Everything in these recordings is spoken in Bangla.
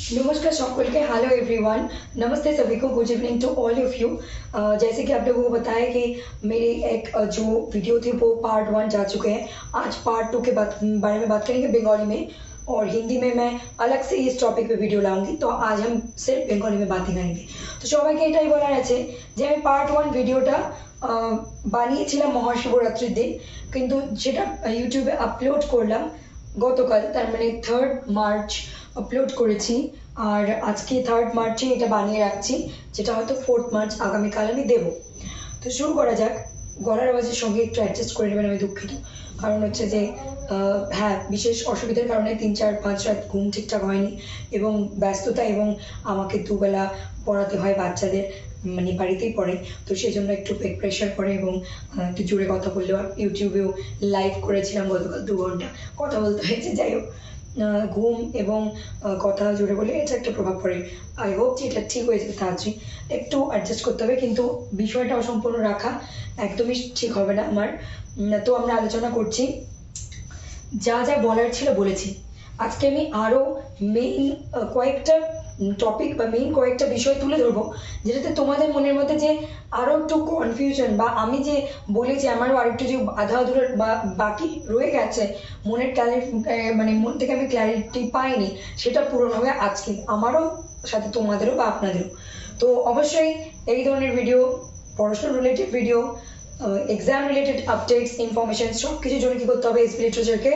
नमस्कार सकल के हेलो एवरीवन। नमस्ते सभी को, good evening to all of you. जैसे कि आप लोगों को बताया कि मेरी एक जो वीडियो थी वो पार्ट 1 जा चुके हैं। आज पार्ट 2 के बारे में बात करेंगे बंगाली में, और हिंदी में मैं अलग से इस टॉपिक पे वीडियो लाऊंगी। तो आज हम सिर्फ बंगाली में बातें करेंगे। तो সবাইকে এটাই বলার আছে যে আমি পার্ট 1 ভিডিওটা বানিয়েছিলাম মহাশিবরাত্রির দিন, কিন্তু সেটা ইউটিউবে আপলোড করলাম গতকাল, তার মানে 3rd মার্চ আপলোড করেছি। আর আজকে 3rd মার্চে এটা বানিয়ে রাখছি, যেটা হয়তো 4th মার্চ আগামীকাল আমি দেবো। তো শুরু করা যাক। গলার আওয়াজের সঙ্গে একটু অ্যাডজাস্ট করে নেবেন, আমি দুঃখিত। কারণ হচ্ছে যে হ্যাঁ, বিশেষ অসুবিধার কারণে 3-4-5 রাত ঘুম ঠিকঠাক হয়নি, এবং ব্যস্ততা, এবং আমাকে দুবেলা পড়াতে হয় বাচ্চাদের, মানে বাড়িতেই পড়ে। তো সেই জন্য একটু প্রেশার পড়ে, এবং একটু জোরে কথা বললেও, আর লাইভ করেছিলাম গতকাল 2 ঘন্টা কথা বলতে হয়েছে। যাই হোক, ঘুম এবং কথা জোরে বলে এটা একটা প্রভাব পড়ে। আই হোপ যে এটা ঠিক হয়ে যাবে তাড়াতাড়ি। একটু অ্যাডজাস্ট করতে হবে, কিন্তু বিষয়টা অসম্পূর্ণ রাখা একদমই ঠিক হবে না আমার। তো আমরা আলোচনা করছি, যা যা বলার ছিল বলেছি। আজকে আমি আরো মেইন কয়েকটা টপিক বা মেইন কয়েকটা বিষয় তুলে ধরবো, যেটাতে তোমাদের মনের মধ্যে যে আরো একটু কনফিউশন, বা আমি যে বলেছি আমারও আরেকটু যে আধা আধুরা বা বাকি রয়ে গেছে, মনের মানে মন থেকে আমি ক্ল্যারিটি পাইনি, সেটা পূরণ হবে আজকে আমারও সাথে, তোমাদেরও বা আপনাদেরও। তো অবশ্যই এই ধরনের ভিডিও, পড়াশোনা related video, exam related updates, information, সব কিছুর জন্য কি করতে হবে? এসপি লিটারেচারকে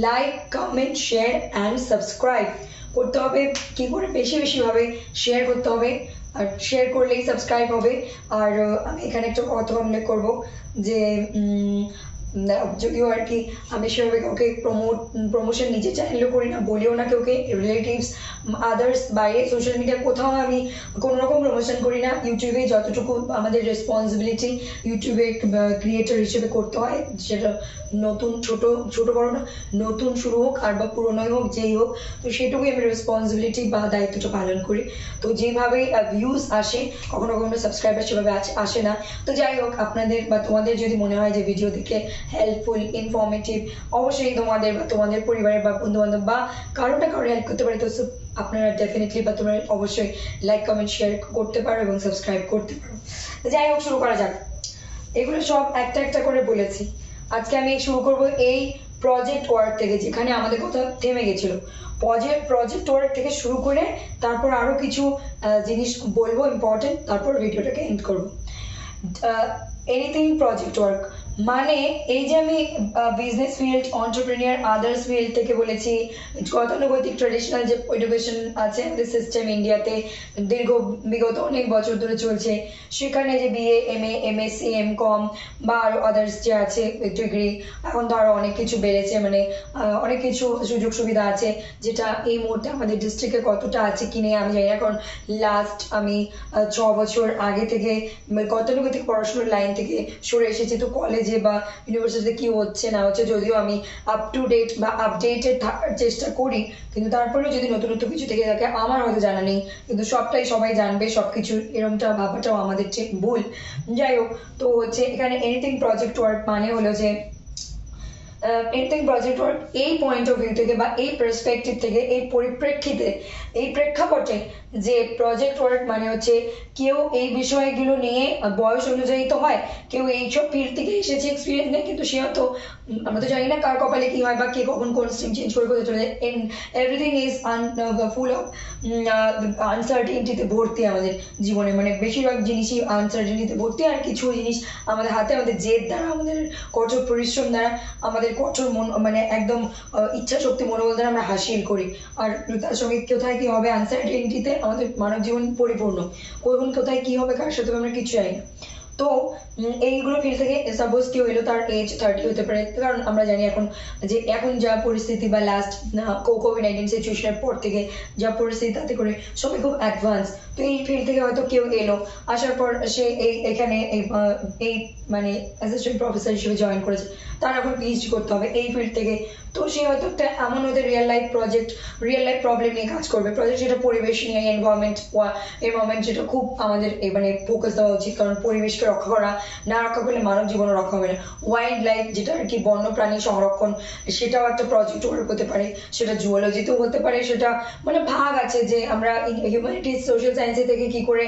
like, comment, share and subscribe করতে হবে। কি করে? বেশি বেশি ভাবে শেয়ার করতে হবে, আর শেয়ার করলেই সাবস্ক্রাইব হবে। আর আমি এখানে একটা কথা উল্লেখ করবো যে যদিও আর কি আমি সেভাবে কাউকে প্রমোশন নিজের চ্যানেলও করি না, বলিও না কাউকে, রিলেটিভস, আদার্স, বাইরে সোশ্যাল মিডিয়া কোথাও আমি কোনো রকম প্রমোশন করি না। ইউটিউবে যতটুকু আমাদের রেসপন্সিবিলিটি ইউটিউবে ক্রিয়েটর হিসেবে করতে হয়, সেটা নতুন ছোট বড় না, নতুন শুরু হোক আর বা পুরনোই হোক, যেই হোক, তো সেটুকুই আমি রেসপন্সিবিলিটি বা দায়িত্বটা পালন করি। তো যেভাবে ভিউজ আসে, কখনো কখনো সাবস্ক্রাইবার সেভাবে আসে না। তো যাই হোক, আপনাদের বা তোমাদের যদি মনে হয় যে ভিডিও দেখে হেল্পফুল, ইনফরমেটিভ, অবশ্যই তোমাদের বা তোমাদের পরিবারের বা বন্ধু বান্ধব বা কারো হেল্প করতে পারে, তো আপনারা ডেফিনেটলি বা তোমরা অবশ্যই লাইক, কমেন্ট, শেয়ার করতে পারো এবং সাবস্ক্রাইব করতে পারো। যাই হোক, শুরু করা যাক। এগুলো সব একটা একটা করে বলেছি। আজকে আমি শুরু করব এই প্রজেক্ট ওয়ার্ক থেকে, যেখানে আমাদের কথা থেমে গেছিল। প্রজেক্ট ওয়ার্ক থেকে শুরু করে তারপর আরো কিছু জিনিস বলবো ইম্পর্টেন্ট, তারপর ভিডিওটাকে এন্ড করবো। এনিথিং প্রজেক্ট ওয়ার্ক মানে এই যে আমি business field, entrepreneur, others field থেকে বলেছি। গতানুগতিক ট্রেডিশনাল যে এডুকেশন আছে আমাদের সিস্টেম ইন্ডিয়াতে বিগত অনেক বছর ধরে চলছে, সেখানে যে বিএ, এমএ, এমএসসি, এমকম বা আরো আদার্স যে আছে ডিগ্রি, এখন তো আরো অনেক কিছু বেড়েছে, মানে অনেক কিছু সুযোগ সুবিধা আছে, যেটা এই মুহূর্তে আমাদের ডিস্ট্রিক্টে কতটা আছে কি নেই আমি জানি না। কারণ লাস্ট আমি 6 বছর আগে থেকে গতানুগতিক পড়াশোনার লাইন থেকে সরে এসেছি। তো কলেজে বা ইউনিভার্সিটিতে কি হচ্ছে না হচ্ছে, যদিও আমি আপ টু ডেট বা আপডেটেড থাকার চেষ্টা করি, কিন্তু তারপরেও যদি নতুন কিছু থেকে থাকে আমার হয়তো জানা নেই, কিন্তু সবটাই সবাই জানবে সবকিছু, এরকমটা ভাবাটাও আমাদের ঠিক ভুল। যাই হোক, তো হচ্ছে এখানে এনিথিং প্রজেক্ট ওয়ার্ক মানে হলো যে এনিথিং প্রজেক্ট ওয়ার্ক এই পয়েন্ট অফ ভিউ থেকে বা এই পার্সপেক্টিভ থেকে, এই পরিপ্রেক্ষিতে, এই প্রেক্ষাপটে, যে প্রজেক্ট ওয়ার্ক মানে হচ্ছে কেউ এই বিষয়গুলো নিয়ে বয়স অনুযায়ী তো হয়, কেউ এইসব ফিল্ড থেকে এসেছে এক্সপিরিয়েন্স নেই, কিন্তু সে হয়তো, আমরা তো জানি না কার কপালে কি হয় বা কে কখন কোন স্ট্রিম চেঞ্জ করে কোথায় চলে যায়। এভরিথিং ইজ ফুল অফ আনসার্টেনিটিতে ভর্তি আমাদের জীবনে, মানে বেশিরভাগ জিনিসই আনসার্টেনিটিতে ভর্তি। আর কিছু জিনিস আমাদের হাতে, আমাদের জেদ দ্বারা, আমাদের কঠোর পরিশ্রম দ্বারা, আমাদের কঠোর মানে একদম ইচ্ছা শক্তি, মনোবল দ্বারা আমরা হাসিল করি। আর তার সঙ্গে কোথায় কি হবে আনসার্টেনিটিতে আমাদের মানব জীবন পরিপূর্ণ, কখন কোথায় কি হবে কার সাথে আমরা কিছু জানি না। তো এইগুলো ফিল থেকে সাপোজ কেউ এলো, তার এজ 30 হতে পারে, কারণ আমরা জানি এখন যা পরিস্থিতি বা লাস্ট কোভিড-19 সিচুয়েশনের পর থেকে যা পরিস্থিতি, তাতে করে সবাই খুব অ্যাডভান্স। তো এই ফিল্ড থেকে হয়তো কেউ এলো, আসার পর সে এখানে এই মানে অ্যাসিস্ট্যান্ট প্রফেসর হিসেবে জয়েন করেছে, তার এখন পিএইচডি করতে হবে এই ফিল্ড থেকে। তো সে হয়তো একটা এমন ওদের রিয়েল লাইফ প্রবলেম নিয়ে কাজ করবে, প্রজেক্ট যেটা পরিবেশ নিয়ে, এনভায়রনমেন্ট যেটা খুব আমাদের মানে ফোকাস দেওয়া উচিত, কারণ পরিবেশকে রক্ষা করা না রক্ষা করলে মানব জীবনও রক্ষা হবে না। ওয়াইল্ড লাইফ যেটা আর কি বন্যপ্রাণী সংরক্ষণ, সেটাও একটা প্রজেক্ট ওয়ার্ক হতে পারে, সেটা জুওলজিতেও হতে পারে, সেটা মানে ভাগ আছে যে আমরা হিউম্যানিটিজ সোশ্যাল সায়েন্সে থেকে কি করে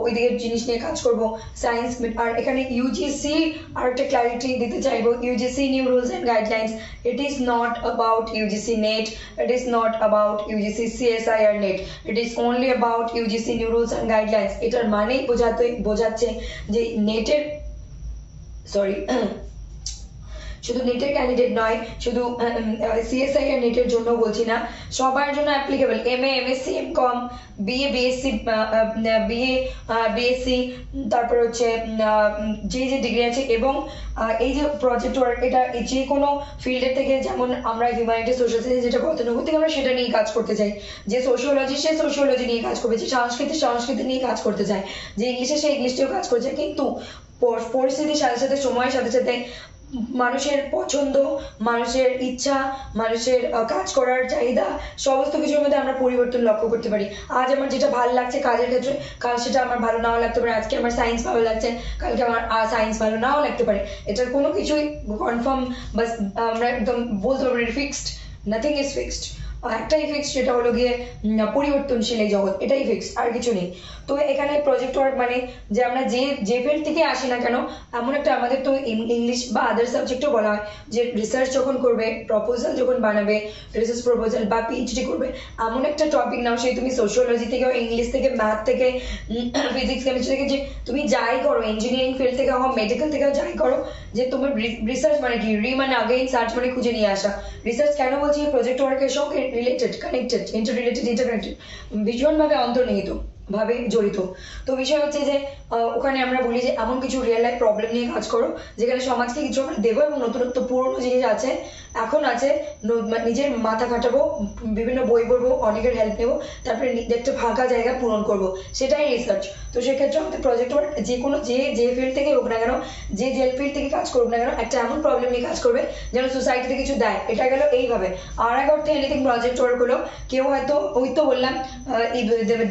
ওই দিকের জিনিস নিয়ে কাজ করব সায়েন্স। আর এখানে ইউজিসি আর একটা ক্ল্যারিটি দিতে চাইবো, UGC new rules and guidelines, it is not about UGC NET, it is not about UGC CSIR NET, it is only about UGC new rules and guidelines. এটার মানেই বোঝাচ্ছে যে নেটের সরি শুধু নেটের ক্যান্ডিডেট নয়, শুধু সিএসআই এর নেটের জন্য বলছি না, সবার জন্য applicable. MA, MSc, MCom, BA, BSc, BSc, তারপর হচ্ছে যে যে ডিগ্রি আছে, এবং এই যে প্রজেক্ট ওয়ার্ক, এটা যে কোনো ফিল্ডের থেকে, যেমন আমরা হিউম্যানিটি সোশ্যাল সায়েন্স যেটা গতানুগতিক আমরা সেটা নিয়ে কাজ করতে চাই, যে সোশিওলজি সে সোশিওলজি নিয়ে কাজ করবে, যে সংস্কৃতি নিয়ে কাজ করতে চায়, যে ইংলিশে সে ইংলিশ নিয়েও কাজ করছে। কিন্তু পরিস্থিতির সাথে সাথে, সময়ের সাথে সাথে মানুষের পছন্দ, মানুষের ইচ্ছা, মানুষের কাজ করার চাহিদা, সমস্ত কিছুর মধ্যে আমরা পরিবর্তন লক্ষ্য করতে পারি। আজ আমার যেটা ভালো লাগছে কাজের ক্ষেত্রে, কাল সেটা আমার ভালো নাও লাগতে পারে। আজকে আমার সায়েন্স ভালো লাগছে, কালকে আমার সায়েন্স ভালো নাও লাগতে পারে। এটার কোনো কিছুই কনফার্ম বাস আমরা একদম বলতে পারবো ফিক্সড, নাথিং ইজ ফিক্সড। একটাই ফিক্সড, সেটা হলো গিয়ে পরিবর্তনশীল এই জগৎ, এটাই ফিক্সড, আর কিছু নেই। তো এখানে প্রজেক্ট ওয়ার্ক মানে যে আমরা যে ফিল্ড থেকে আসি না কেন, এমন একটা, আমাদের তো ইংলিশ বা আদার সাবজেক্টও বলা হয় যে রিসার্চ যখন করবে, প্রপোজাল যখন বানাবে, রিসার্চ প্রপোজাল বা পিএইচডি করবে, এমন একটা টপিক নাও, সেই তুমি সোশিওলজি থেকে, ইংলিশ থেকে, ম্যাথ থেকে, ফিজিক্স, কেমিস্ট্রি থেকে, যে তুমি যাই করো, ইঞ্জিনিয়ারিং ফিল্ড থেকে হোক, মেডিকেল থেকে যাই করো, যে তোমার রিসার্চ মানে কি, মানে আগেই সার্চ মানে খুঁজে নিয়ে আসা। রিসার্চ কেন বলছি, প্রজেক্ট ওয়ার্কের সঙ্গে রিলেটেড, কানেক্টেড, ইন্টারকানেক্টেড, ভীষণভাবে অন্তর্নিহিত ভাবে জড়িত। তো বিষয় হচ্ছে যে ওখানে আমরা বলি যে এমন কিছু রিয়েল লাইফ প্রবলেম নিয়ে কাজ করো যেখানে সমাজকে কিছু আমরা দেবো, এবং নতুনত্ব পুরনো জিনিস আছে, এখন আছে, নিজের মাথা খাটাবো, বিভিন্ন বই পড়বো, অনেকের হেল্প নেবো, তারপরে একটা ফাঁকা জায়গা পূরণ করবো, সেটাই রিসার্চ। তো সেক্ষেত্রে আমাদের প্রজেক্ট ওয়ার্ক যে কোনো যে ফিল্ড থেকে হোক না কেন, যে ফিল্ড থেকে কাজ করুক না কেন, একটা এমন প্রবলেম নিয়ে কাজ করবে যেন সোসাইটিতে কিছু দেয়। এটা গেল এইভাবে। আর এক অর্থে এনিথিং প্রজেক্ট ওয়ার্ক হলো, কেউ হয়তো ওই তো বললাম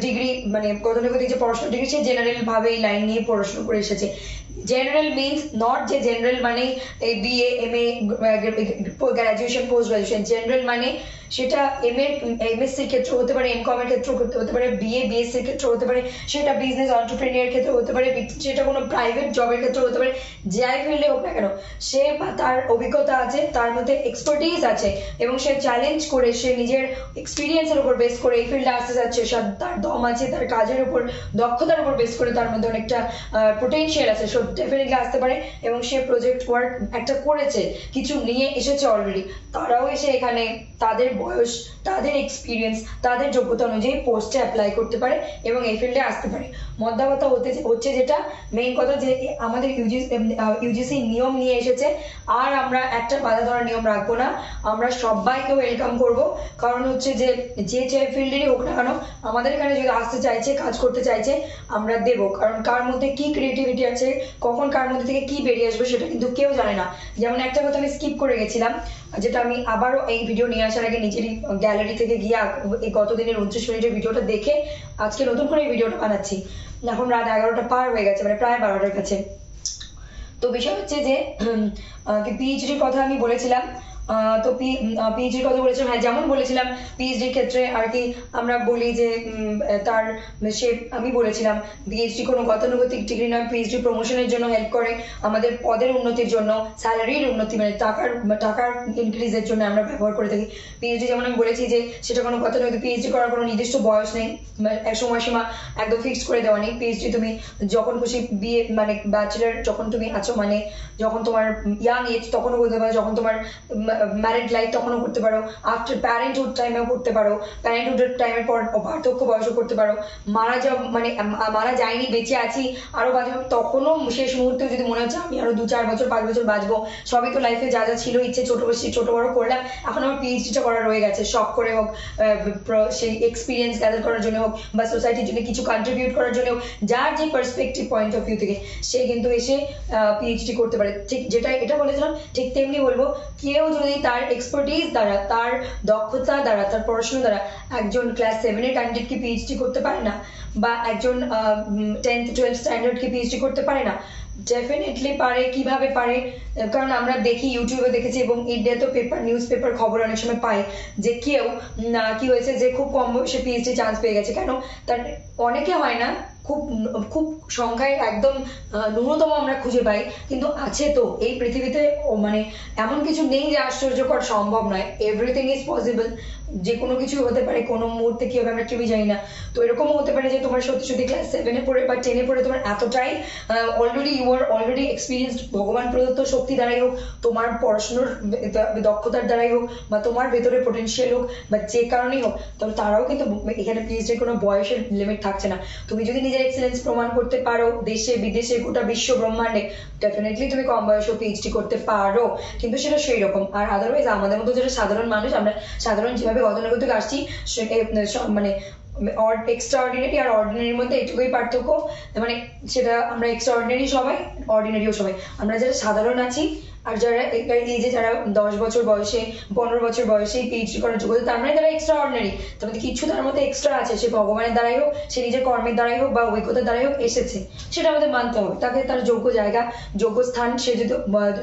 ডিগ্রি মানে গতানুগতিক যে পড়াশোনা ডিগ্রি, সে জেনারেল ভাবে এই লাইন নিয়ে পড়াশোনা করে এসেছে। জেনারেল মিনস নট যে জেনারেল মানে এই BA, MA, graduation, post graduation. General মানে সেটা এমএসসির ক্ষেত্রে হতে পারে, এমকম এর ক্ষেত্রে হতে পারে, বিএ, বিএসসির ক্ষেত্রে হতে পারে, সেটা বিজনেস এন্টারপ্রেনিউর ক্ষেত্রে হতে পারে, সেটা কোনো প্রাইভেট জবের ক্ষেত্রে হতে পারে, যাই ফিল্ডে হোক না কেন, সে বা তার অভিজ্ঞতা আছে, তার মধ্যে এক্সপার্টিজ আছে, এবং সে চ্যালেঞ্জ করে, সে নিজের এক্সপিরিয়েন্সের উপর বেস করে এই ফিল্ডে আসতে যাচ্ছে, তার দম আছে, তার কাজের উপর, দক্ষতার উপর বেস করে তার মধ্যে অনেকটা পোটেনশিয়াল আছে, সে ডেফিনেটলি আসতে পারে, এবং সে প্রজেক্ট ওয়ার্ক একটা করেছে, কিছু নিয়ে এসেছে অলরেডি। তারাও এসে এখানে তাদের বয়স, তাদের এক্সপিরিয়েন্স, তাদের যোগ্যতা অনুযায়ী পোস্টে অ্যাপ্লাই করতে পারে এবং এই ফিল্ডে আসতে পারে। মোদ্দা কথা হচ্ছে যেটা মেইন কথা, যে আমাদের ইউজিসি নিয়ম নিয়ে এসেছে, আর আমরা একটা বাধা ধরার নিয়ম রাখবো না, আমরা সবাইকে ওয়েলকাম করব। কারণ হচ্ছে যে ফিল্ডেরই হোক না কেন, আমাদের এখানে যদি আসতে চাইছে, কাজ করতে চাইছে, আমরা দেব। কারণ কার মধ্যে কি ক্রিয়েটিভিটি আছে, কখন কার মধ্যে থেকে কি বেরিয়ে আসবে, সেটা কিন্তু কেউ জানে না। যেমন একটা কথা আমি স্কিপ করে গেছিলাম, যেটা আমি আবারও এই ভিডিও নিয়ে আসার আগে নিজেরই গ্যালারি থেকে গিয়ে এই গতদিনের 29 মিনিটের ভিডিওটা দেখে আজকে নতুন করে এই ভিডিওটা বানাচ্ছি। এখন রাত 11টা পার হয়ে গেছে, মানে প্রায় 12টার কাছে। তো বিষয় হচ্ছে যে পিএইচডির কথা আমি বলেছিলাম, তো পিএইচডির কথা বলেছিলাম, হ্যাঁ, যেমন বলেছিলাম পিএইচডির ক্ষেত্রে আর কি আমরা বলি যে তার আমি বলেছিলাম পিএইচডি কোনো গতানুগতিক ডিগ্রি নয়, পিএইচডি প্রমোশনের জন্য হেল্প করে, আমাদের পদের উন্নতির জন্য, স্যালারির উন্নতি, মানে টাকার ইনক্রিজের জন্য আমরা ব্যবহার করে থাকি পিএইচডি। যেমন আমি বলেছি যে সেটা কোনো গতানুগতিক, পিএইচডি করার কোনো নির্দিষ্ট বয়স নেই, সময়সীমা একদম ফিক্সড করে দেওয়া নেই। পিএইচডি তুমি যখন খুশি, বিএ মানে ব্যাচেলার যখন তুমি আছো, মানে যখন তোমার ইয়াং এজ তখনও করতে পারো, যখন তোমার ম্যারিড লাইফ তখনও করতে পারো, আফটার প্যারেন্টহুড টাইমেও করতে পারো, প্যারেন্টহুডের টাইমের পর বার্ধক্য বয়সও করতে পারো, মারা যায়নি, বেঁচে আছি, আরো বাঁচবো, তখনও শেষ মুহূর্তেও যদি মনে হচ্ছে আমি আরো 2-4 বছর 5 বছর বাঁচবো, সবই তো লাইফে যা যা ছিল ইচ্ছে, ছোট বড় করলাম, এখন আমার পিএইচডিটা করা রয়ে গেছে, শখ করে হোক, সেই এক্সপিরিয়েন্স গ্যাদার করার জন্য হোক, বা সোসাইটির জন্য কিছু কন্ট্রিবিউট করার জন্য হোক, যার যে পার্সপেক্টিভ পয়েন্ট অফ ভিউ থেকে সে কিন্তু এসে পিএইচডি করতে পারে। ঠিক যেটা এটা বলেছিলাম, ঠিক তেমনি বলবো, কেউ যদি তার এক্সপার্টিজ দ্বারা, তার দক্ষতা দ্বারা, তার পড়াশোনা দ্বারা একজন ক্লাস 7 এর ক্যান্ডিডেট কি পিএইচডি করতে পারে না, বা একজন 10th 12th স্ট্যান্ডার্ড কি পিএইচডি করতে পারে না, ডেফিনেটলি পারে। কিভাবে পারে? কারণ আমরা দেখি, ইউটিউবে দেখেছি এবং ইন্ডিয়াতে পেপার, নিউজ পেপার, খবর অনেক সময় পাই যে কেউ কি হয়েছে যে খুব কম বয়সে পিএইচডি চান্স পেয়ে গেছে। কেন? তার অনেকে হয় না, খুব খুব সংখ্যায় একদম ন্যূনতম আমরা খুঁজে পাই, কিন্তু আছে তো এই পৃথিবীতে। মানে এমন কিছু নেই যে আশ্চর্যকর সম্ভব নয়, এভরিথিং ইজ পসিবল। যে কোনো কিছু হতে পারে, কোনো মুহূর্তে কি হবে আমরা কেউই জানি না। তো এরকমও হতে পারে যে তোমার সত্যি সত্যি ক্লাস 7-এ পড়ে বা 10-এ পড়ে তোমার এতটাই ইউ আর অলরেডি এক্সপিরিয়েন্সড, ভগবান প্রদত্ত শক্তি দ্বারাই হোক, তোমার পড়াশোনার দক্ষতার দ্বারাই হোক, বা তোমার ভেতরে পোটেনশিয়াল হোক, বা যে কারণেই হোক, তবে তারাও কিন্তু এখানে পিএইচডির কোনো বয়সের লিমিট থাকছে না। তুমি যদি নিজের এক্সেলেন্স প্রমাণ করতে পারো দেশে বিদেশে গোটা বিশ্ব ব্রহ্মাণ্ডে, ডেফিনেটলি তুমি কম বয়সে পিএইচডি করতে পারো, কিন্তু সেটা সেই রকম। আর আদারওয়াইজ আমাদের মতো যারা সাধারণ মানুষ, আমরা সাধারণ যেভাবে গতানুগতিক আসছি, মানে এক্সট্রা অর্ডিনারি আর অর্ডিনারির মধ্যে এটুকুই পার্থক্য, মানে সেটা আমরা এক্সট্রা অর্ডিনারি সবাই, অর্ডিনারিও সবাই। আমরা যারা সাধারণ আছি আর যারা এই যে যারা 10 বছর বয়সে, 15 বছর বয়সে পিএইচডি করার যোগ্যতা, তার মানে তারা এক্সট্রা অর্ডিনারি। তার মধ্যে কিছু তার মধ্যে এক্সট্রা আছে, সে ভগবানের দ্বারাই হোক, সে নিজের কর্মের দ্বারাই হোক, বা অভিজ্ঞতার দ্বারাই হোক এসেছে, সেটা আমাদের মানতে হবে। তাকে তার যোগ্য জায়গা, যোগ্য স্থান, সে যদি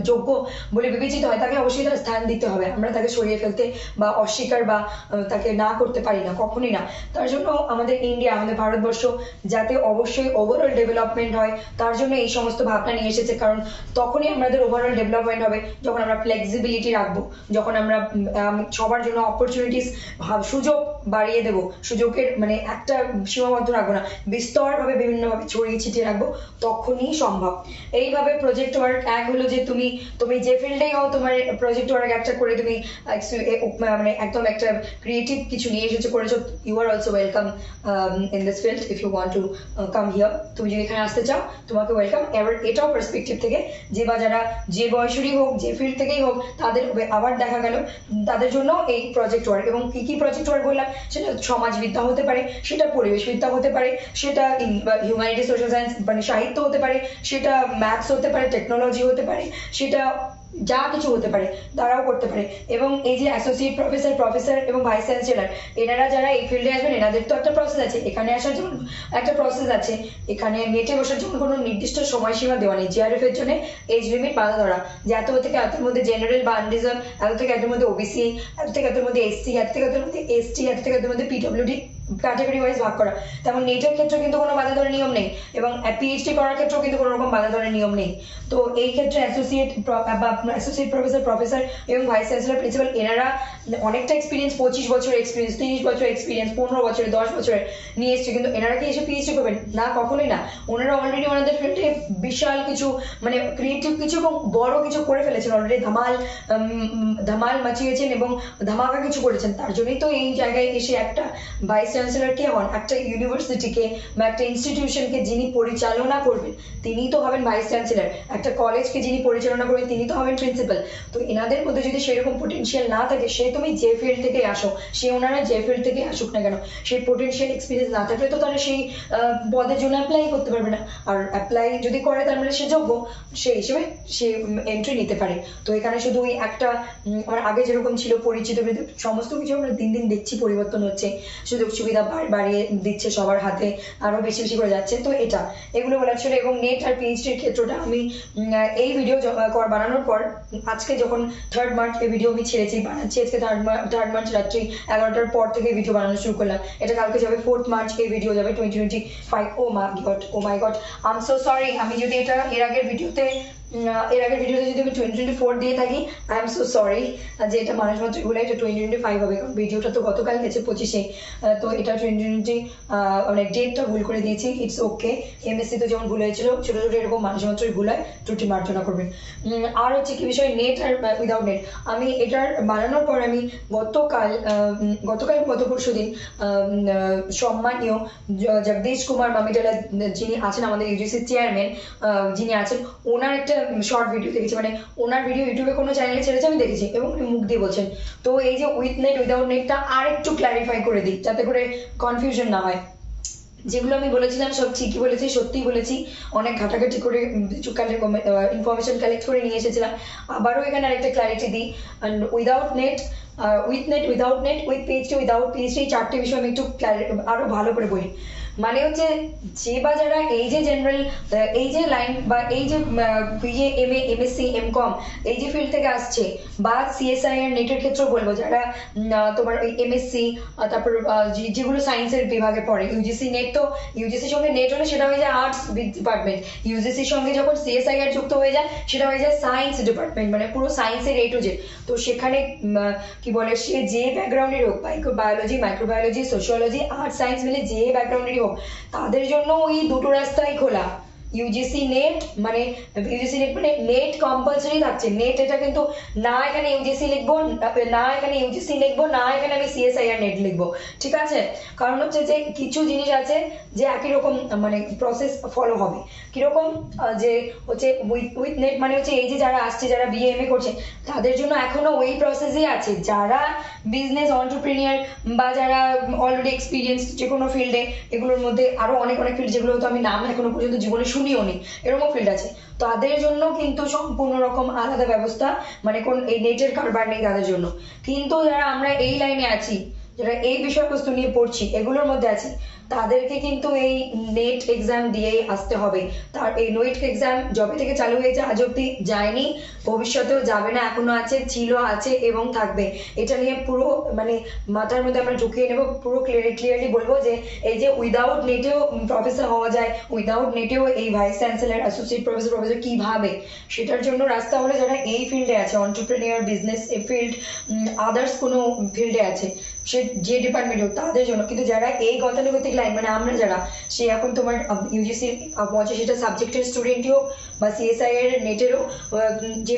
যোগ্য বলে বিবেচিত হয়, তাকে অবশ্যই তার স্থান দিতে হবে। আমরা তাকে সরিয়ে ফেলতে বা অস্বীকার বা তাকে না করতে পারি না, কখনই না। তার জন্য আমাদের ইন্ডিয়া, আমাদের ভারতবর্ষ যাতে অবশ্যই ওভারঅল ডেভেলপমেন্ট হয়, তার জন্য এই সমস্ত ভাবনা নিয়ে এসেছে। কারণ তখনই আমাদের ওভারঅল ডেভেলপমেন্ট হবে যখন আমরা ফ্লেক্সিবিলিটি রাখবো, যখন আমরা সবার জন্য অপরচুনিটিস, সুযোগ বাড়িয়ে দেবো, সুযোগের মানে একটা সীমাবদ্ধ রাখবো না, বিস্তরভাবে বিভিন্নভাবে ছড়িয়ে ছিটিয়ে রাখবো, তখনই সম্ভব। এইভাবে প্রজেক্ট ওয়ার্ক এক হলো যে তুমি যে ফিল্ডেই হও, তোমার প্রজেক্ট ওয়ার্ক একটা করে তুমি মানে একদম একটা ক্রিয়েটিভ কিছু নিয়ে এসেছো, করেছো, you are also welcome in this field if you want to come here. তুমি যদি এখানে আসতে চাও, তোমাকে ওয়েলকাম। এবার এটাও পার্সপেক্টিভ থেকে যে বা যারা যে বয়সেরই হোক, যে ফিল্ড থেকেই হোক, তাদের আবার দেখা গেল তাদের জন্য এই প্রজেক্ট ওয়ার্ক। এবং কি কি প্রজেক্ট ওয়ার্ক বললাম, সেটা সমাজবিদ্যা হতে পারে, সেটা পরিবেশবিদ্যা হতে পারে, সেটা হিউম্যানিটি সোশ্যাল সায়েন্স মানে সাহিত্য হতে পারে, সেটা ম্যাথস হতে পারে, টেকনোলজি হতে পারে, সেটা যা কিছু হতে পারে, তারাও করতে পারে। এবং এই যে অ্যাসোসিয়েট প্রফেসর, প্রফেসর এবং ভাইস চ্যান্সেলর, এনারা যারা এই ফিল্ডে আসবেন, এনাদের তো একটা প্রসেস আছে, এখানে আসার জন্য একটা প্রসেস আছে। এখানে নেটে বসার জন্য কোনো নির্দিষ্ট সময়সীমা দেওয়া নেই। জিআরএফ এর জন্য এজ লিমিট বাধা ধরা, যে এত থেকে এতের মধ্যে জেনারেল বা আনরিজার্ভ, এত থেকে এতের মধ্যে ওবিসি, এত থেকে এতের মধ্যে এসসি, এত থেকে এতের মধ্যে এসটি, এত থেকে এতের মধ্যে পিডব্লিউডি ক্যাটাগরি ওয়াইজ ভাগ করা। তেমন নেটের ক্ষেত্রে কিন্তু কোনো বাধা ধরার নিয়ম নেই, এবং পিএইচডি করার ক্ষেত্রেও কিন্তু কোনো রকম বাধা ধরার নিয়ম নেই। তো এই ক্ষেত্রে অ্যাসোসিয়েট প্রফেসর, প্রফেসর এবং ভাইস চ্যান্সেলর, প্রিন্সিপাল, এনারা অনেকটা এক্সপিরিয়েন্স, 25 বছর এক্সপিরিয়েন্স, 30 বছর এক্সপিরিয়েন্স, 15 বছরে, 10 বছরে নিয়ে এসছে। কিন্তু এনারা কি এসে পিএইচডি করবেন? না, কখনোই না। ওনারা অলরেডি ওনাদের ফিল্ডে বিশাল কিছু মানে ক্রিয়েটিভ কিছু এবং বড় কিছু করে ফেলেছেন, অলরেডি ধামাল মাচিয়েছেন এবং ধামাকা কিছু করেছেন। তার জন্যই তো এই জায়গায় এসে একটা ভাইস চ্যান্সেলর কে হন, একটা ইউনিভার্সিটিকে বা একটা ইনস্টিটিউশনকে যিনি পরিচালনা করবেন, তিনি তো হবেন ভাইস চ্যান্সেলর। একটা কলেজকে যিনি পরিচালনা করবেন, তিনি তো হবেন প্রিন্সিপাল। তো এনাদের মধ্যে যদি সেরকম পোটেনশিয়াল না থাকে, সে তুমি যে ফিল্ড থেকে আসো, সে ওনারা যে ফিল্ড থেকে আসুক না কেন, সেই পোটেনশিয়াল এক্সপিরিয়েন্স না থাকলে তো তারা সেই পদের জন্য অ্যাপ্লাই করতে পারবে না। আর অ্যাপ্লাই যদি করে, তার মানে সে যোগ্য, সেই হিসেবে সে এন্ট্রি নিতে পারে। তো এখানে শুধু ওই একটা আমার আগে যেরকম ছিল পরিচিত, সমস্ত কিছু আমরা দিন দিন দেখছি পরিবর্তন হচ্ছে, সুযোগ সুবিধা বাড়িয়ে দিচ্ছে সবার হাতে, আরো বেশি বেশি করে যাচ্ছে। তো এগুলো বলার ছিল। এবং নেট আর পিএইচডির ক্ষেত্রটা আমি এই ভিডিও বানানোর পর, আজকে যখন 3rd মার্চ এই ভিডিও আমি ছেড়েছি, বানাচ্ছি আজকে 3rd মার্চ রাত্রি 11টার পর থেকে ভিডিও বানানো শুরু করলাম। এটা কালকে যাবে 4th মার্চ, এই ভিডিও যাবে 2025। Oh my God, I am so sorry. আমি যদি এটা এর আগের ভিডিওতে যদি আমি 2024 দিয়ে থাকি, আই এম সো সরি যে এটা মানুষ মাত্র ভুলে, এটা 2025 হবে। কারণ ভিডিওটা তো গতকাল গেছে 25-এ, তো এটা 2020 মানে ডেটটা ভুল করে দিয়েছি। ইটস ওকে, এমএসসি তো যেমন ভুল হয়েছিল, ছোট ছোট এরকম মানুষ মাত্রই ভুল হয়, ত্রুটি মার্জনা করবেন। আর হচ্ছে কি বিষয়, নেট আর উইদাউট নেট, আমি এটার বানানোর পর আমি গত পরশু দিন সম্মানীয় জগদীশ কুমার মামিটালা, যিনি আছেন আমাদের ইউজিসির চেয়ারম্যান, যিনি আছেন, ওনার একটা শর্ট ভিডিও দেখেছি। মানে ওনার ভিডিও ইউটিউবে কোনো চ্যানেলে ছেড়েছে, আমি দেখেছি, এবং উনি মুখ দিয়ে বলছেন। তো এই যে উইথ নেট উইদাউট নেটটা আর একটু ক্ল্যারিফাই করে দিই, যাতে করে কনফিউশন না হয়। যেগুলো আমি বলেছিলাম সব ঠিকই বলেছি, সত্যিই বলেছি। অনেক ঘাটাঘাটি করে ইনফরমেশন কালেক্ট করে নিয়ে এসেছিলাম। আবারও এখানে আরেকটা ক্ল্যারিটি দিই, without net, with net, without net, with PhD, without PhD, 4টে বিষয় আমি একটু আরো ভালো করে বলি। মানে হচ্ছে যে বা যারা এই যে জেনারেল এই যে লাইন বা এই যে বিএ এমএ এমএসসি এমকম এই যে ফিল্ড থেকে আসছে, বা সিএসআই আর নেটের ক্ষেত্রে বলবো যারা তোমার ওই এমএসসি তারপর যেগুলো সায়েন্সের বিভাগে পড়ে, ইউজিসি নেট, তো ইউজিসির সঙ্গে নেট হলে সেটা হয়ে যায় আর্টস ডিপার্টমেন্ট, ইউজিসির সঙ্গে যখন সিএসআই আর যুক্ত হয়ে যায় সেটা হয়ে যায় সায়েন্স ডিপার্টমেন্ট, মানে পুরো সায়েন্সের A to Z। তো সেখানে কি বলে সে যে ব্যাকগ্রাউন্ডের হোক, biology microbiology sociology art science মিলে যে ব্যাকগ্রাউন্ডেরই হোক, তাদের জন্য ওই দুটো রাস্তাই খোলা। ইউজিসি নেট মানে নেট কম্পালসারি থাকছে। নেট এটা কিন্তু না এখানে ইউজিসি লিখবো, না এখানে ইউজিসি লিখবো, না এখানে আমি সিএসআইআর নেট লিখবো, ঠিক আছে? কারণ হচ্ছে যে কিছু জিনিস আছে যে একই রকম মানে প্রসেস ফলো হবে। কিরকম যে হচ্ছে উইথ নেট মানে হচ্ছে এই যে যারা আসছে যারা বিএ এমএ করছে তাদের জন্য এখনো ওই প্রসেসই আছে। যারা বিজনেস অন্টারপ্রেনিয়ার বা যারা অলরেডি এক্সপিরিয়েন্স যে কোনো ফিল্ডে, এগুলোর মধ্যে আরো অনেক অনেক ফিল্ড যেগুলো তো আমি নাম এখনো পর্যন্ত জীবনে শুনিও নি, এরকম ফিল্ড আছে, তাদের জন্য কিন্তু সম্পূর্ণ রকম আলাদা ব্যবস্থা, মানে কোন এই নেটের কারবার নেই তাদের জন্য। কিন্তু যারা আমরা এই লাইনে আছি, যারা এই বিষয়বস্তু নিয়ে পড়ছি, এগুলোর মধ্যে আছি, তাদেরকে কিন্তু এই নেট এক্সাম দিয়েই আসতে হবে। তার এই নেট এক্সাম যবে থেকে চালু হয়েছে আজ অব্দি যায়নি, ভবিষ্যতেও যাবে না, এখনো আছে, ছিল, আছে এবং থাকবে। এটা নিয়ে পুরো মানে মাথার মধ্যে আমরা ঢুকিয়ে নেব, পুরো ক্লিয়ারলি বলবো যে এই যে উইদাউট নেটেও প্রফেসর হওয়া যায়, উইদাউট নেটেও এই ভাইস চ্যান্সেলর অ্যাসোসিয়েট প্রফেসর কিভাবে, সেটার জন্য রাস্তা হলো যারা এই ফিল্ডে আছে, অন্টারপ্রেনিয়ার বিজনেস ফিল্ড, আদার্স কোনো ফিল্ডে আছে, সে যে ডিপার্টমেন্ট হোক তাদের জন্য। কিন্তু যারা এই গতানুগতিক লাইন মানে আমরা যারা, সে এখন তোমার ইউজিসি 85টা সাবজেক্টের স্টুডেন্টই হোক বা সিএসআই এর নেটেরও যে